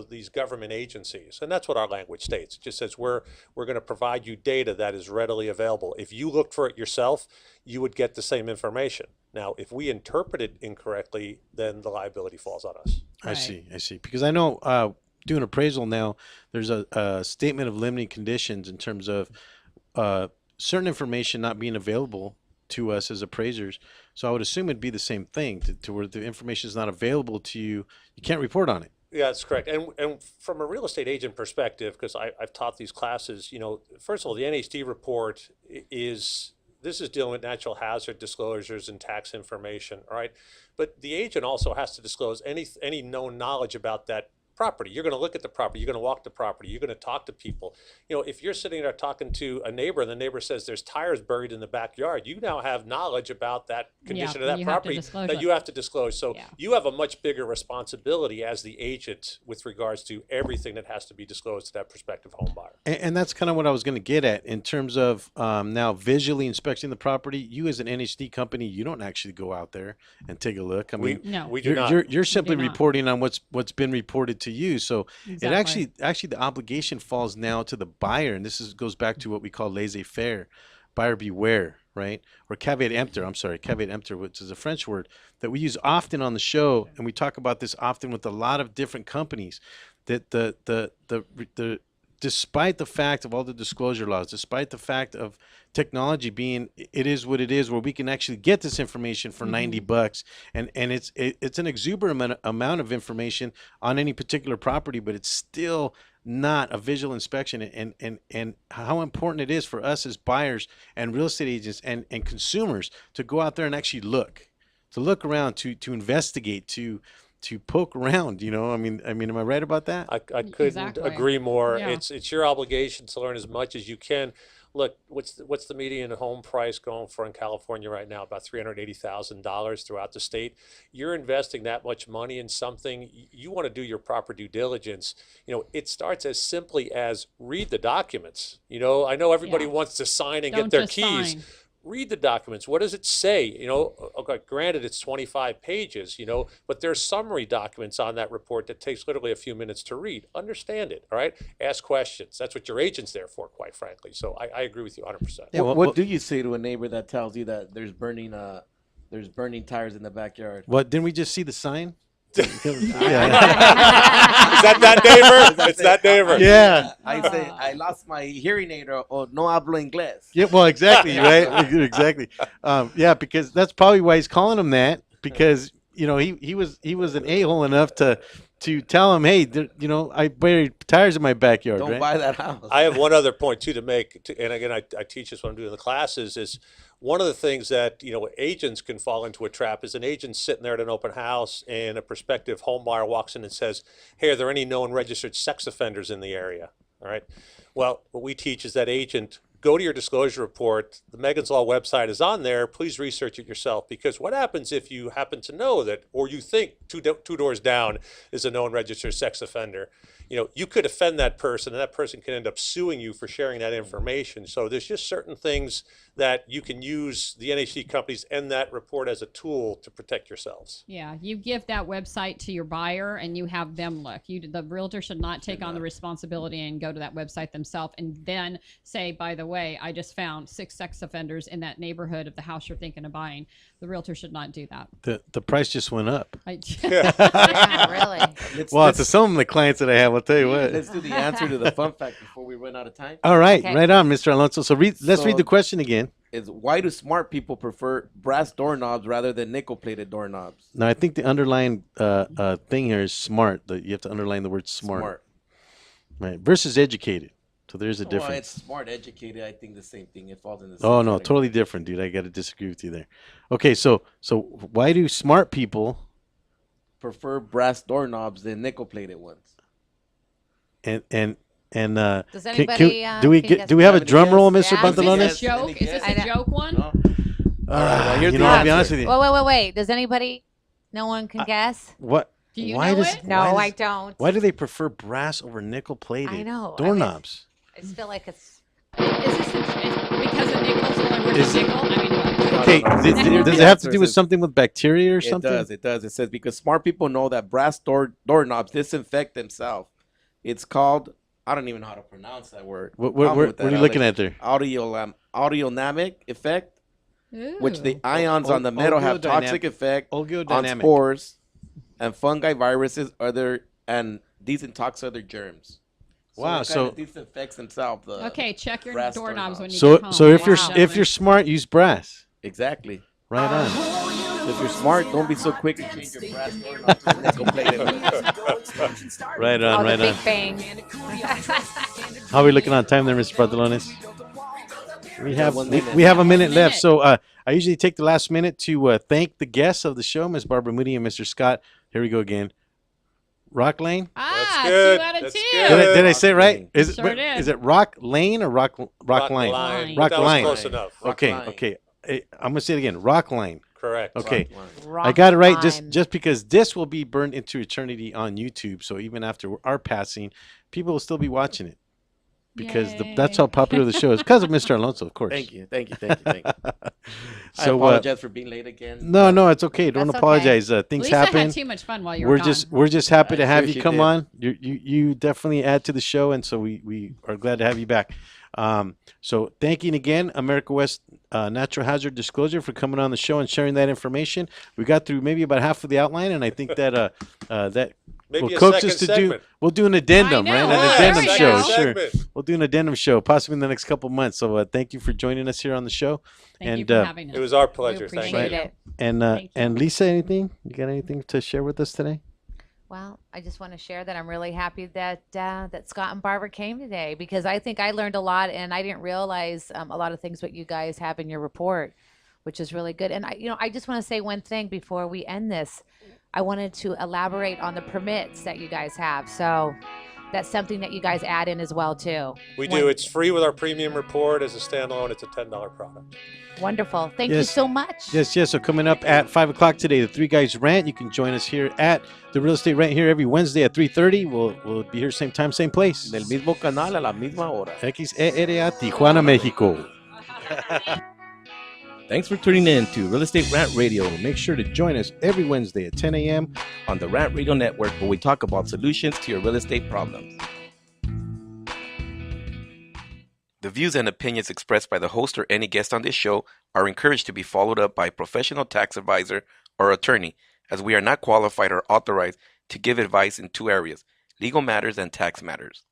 these government agencies. And that's what our language states. It just says we're going to provide you data that is readily available. If you looked for it yourself, you would get the same information. Now, if we interpret it incorrectly, then the liability falls on us. I see. Because I know doing appraisal now, there's a statement of limiting conditions in terms of certain information not being available to us as appraisers. So I would assume it'd be the same thing to where the information is not available to you. You can't report on it. Yeah, that's correct. And from a real estate agent perspective, because I've taught these classes, first of all, the NHD report this is dealing with natural hazard disclosures and tax information, all right? But the agent also has to disclose any known knowledge about that property. You're going to look at the property. You're going to walk the property. You're going to talk to people. If you're sitting there talking to a neighbor and the neighbor says there's tires buried in the backyard, you now have knowledge about that condition of that property that you have to disclose. So you have a much bigger responsibility as the agent with regards to everything that has to be disclosed to that prospective home buyer. And that's kind of what I was going to get at in terms of now visually inspecting the property. You as an NHD company, you don't actually go out there and take a look. I mean, we do not. You're simply do not. reporting on what's been reported to you. So Exactly. it actually the obligation falls now to the buyer, and this goes back to what we call laissez-faire, buyer beware, right? Or caveat emptor. I'm sorry, caveat emptor, which is a French word that we use often on the show, and we talk about this often with a lot of different companies. That the despite the fact of all the disclosure laws, despite the fact of technology being it is what it is, where we can actually get this information for $90, and it's an exuberant amount of information on any particular property, but it's still not a visual inspection, and how important it is for us as buyers and real estate agents and consumers to go out there and actually look around, to investigate, to poke around. I mean, am I right about that? I couldn't agree more. Yeah. It's your obligation to learn as much as you can. Look, what's the median home price going for in California right now? About $380,000 throughout the state. You're investing that much money in something. You want to do your proper due diligence. It starts as simply as read the documents. I know everybody wants to sign and get their keys. Sign. Read the documents. What does it say? Okay, granted, it's 25 pages, but there's summary documents on that report that takes literally a few minutes to read. Understand it, all right? Ask questions. That's what your agent's there for, quite frankly. So I agree with you 100%. Yeah, what do you say to a neighbor that tells you that there's burning tires in the backyard? What, didn't we just see the sign? Is that neighbor? It's that neighbor. Yeah. I say I lost my hearing aid or no hablo inglés. Yeah, well, exactly, right? Exactly. Yeah, because that's probably why he's calling him that, because he was an a-hole enough to tell him, hey, I buried tires in my backyard. Don't right? buy that house. I have one other point too to make, and again, I teach this when I'm doing the classes. Is one of the things that agents can fall into a trap is an agent sitting there at an open house, and a prospective home buyer walks in and says, "Hey, are there any known registered sex offenders in the area?" All right. Well, what we teach is that agent, go to your disclosure report. The Megan's Law website is on there. Please research it yourself, because what happens if you happen to know that, or you think two doors down is a known registered sex offender? You could offend that person, and that person can end up suing you for sharing that information. So there's just certain things that you can use the NHD companies and that report as a tool to protect yourselves. Yeah, you give that website to your buyer and you have them look. The realtor should not take on the responsibility and go to that website themselves and then say, by the way, I just found 6 sex offenders in that neighborhood of the house you're thinking of buying. The realtor should not do that. The price just went up. Yeah, really. To some of the clients that I have, I'll tell you what. Let's do the answer to the fun fact before we run out of time. All right, right on, Mr. Alonso. So let's read the question again. Is why do smart people prefer brass doorknobs rather than nickel-plated doorknobs? Now, I think the underlying thing here is smart. You have to underline the word smart. Right. Versus educated. So there's a difference. Well, it's smart, educated. I think the same thing. It falls in the same Oh, no, category. totally different, dude. I got to disagree with you there. Okay, so why do smart people prefer brass doorknobs than nickel-plated ones? And does anybody, do we have a drum roll, Mr. Pantalones? Is this a joke? Is this a joke one? All right, well, I'll be honest with you. Wait. Does anybody? No one can guess. What? Do you why know does, it? No, why does- I don't. Why do they prefer brass over nickel-plated I know. doorknobs? I just feel like it's. Is this because the nickel's only worth a nickel? I mean, Okay, does it have to do with something with bacteria or It something? It does. It says because smart people know that brass doorknobs disinfect themselves. It's called, I don't even know how to pronounce that word. What are you looking at there? Audionamic effect, which the ions on the metal have toxic effect on Oleodynamic. spores and fungi, viruses, and desintox other germs. Wow, So it kind of disinfects themselves. okay, check your brass doorknobs when you So get home. so if Wow. you're smart, use brass. Exactly. Right on. So if you're smart, don't be so quick to change your brass doorknobs to nickel-plated ones. Right on, right the on. Big Bang. How are we looking on time there, Mr. Pantalones? We have a minute left. So I usually take the last minute to thank the guests of the show, Ms. Barbara Moody and Mr. Scott. Here we go again. Rock Lane? Ah, good. 2 out of That's 2. good. Did I say it right? Is Sure it did. is it Rock Lane or Rock Line? Line. Rock That was Line. close enough. Okay, Line. okay. I'm gonna say it again. Rock Line. Correct. Okay. Rock I got it right Line. just because this will be burned into eternity on YouTube. So even after our passing, people will still be watching it because that's how popular the show is. Because of Mr. Alonso, of course. Thank you. I So apologize for being late again. No, it's okay. Don't That's apologize. Things At least I happen. had too much fun while you were We're gone. just happy to I'm have sure you she come did. on. You definitely add to the show, and so we are glad to have you back. So thanking again America West Natural Hazard Disclosure for coming on the show and sharing that information. We got through maybe about half of the outline, and I think that that Maybe will a coax second us to segment. we'll do an addendum, I right? know. An Yeah, addendum there we show, go. sure. Segment. We'll do an addendum show, possibly in the next couple months. So thank you for joining us here on the show. Thank and you for having us. It was our We pleasure. Thank appreciate you. it. and Thank you. and Lisa, anything? You got anything to share with us today? Well, I just want to share that I'm really happy that that Scott and Barbara came today, because I think I learned a lot, and I didn't realize a lot of things what you guys have in your report, which is really good. And I just want to say one thing before we end this. I wanted to elaborate on the permits that you guys have. So that's something that you guys add in as well too. We do. It's free with our premium report as a standalone. It's a $10 product. Wonderful. Thank you Yes. so much. Yes. So coming up at 5 o'clock today, the Three Guys Rant. You can join us here at the Real Estate Rant here every Wednesday at 3:30. We'll be here same time, same place. Del mismo canal a la misma hora. XERA Tijuana, Mexico. Thanks for tuning in to Real Estate Rant Radio. Make sure to join us every Wednesday at 10 a.m. on the Rant Radio Network, where we talk about solutions to your real estate problems. The views and opinions expressed by the host or any guest on this show are encouraged to be followed up by a professional tax advisor or attorney as we are not qualified or authorized to give advice in two areas, legal matters and tax matters.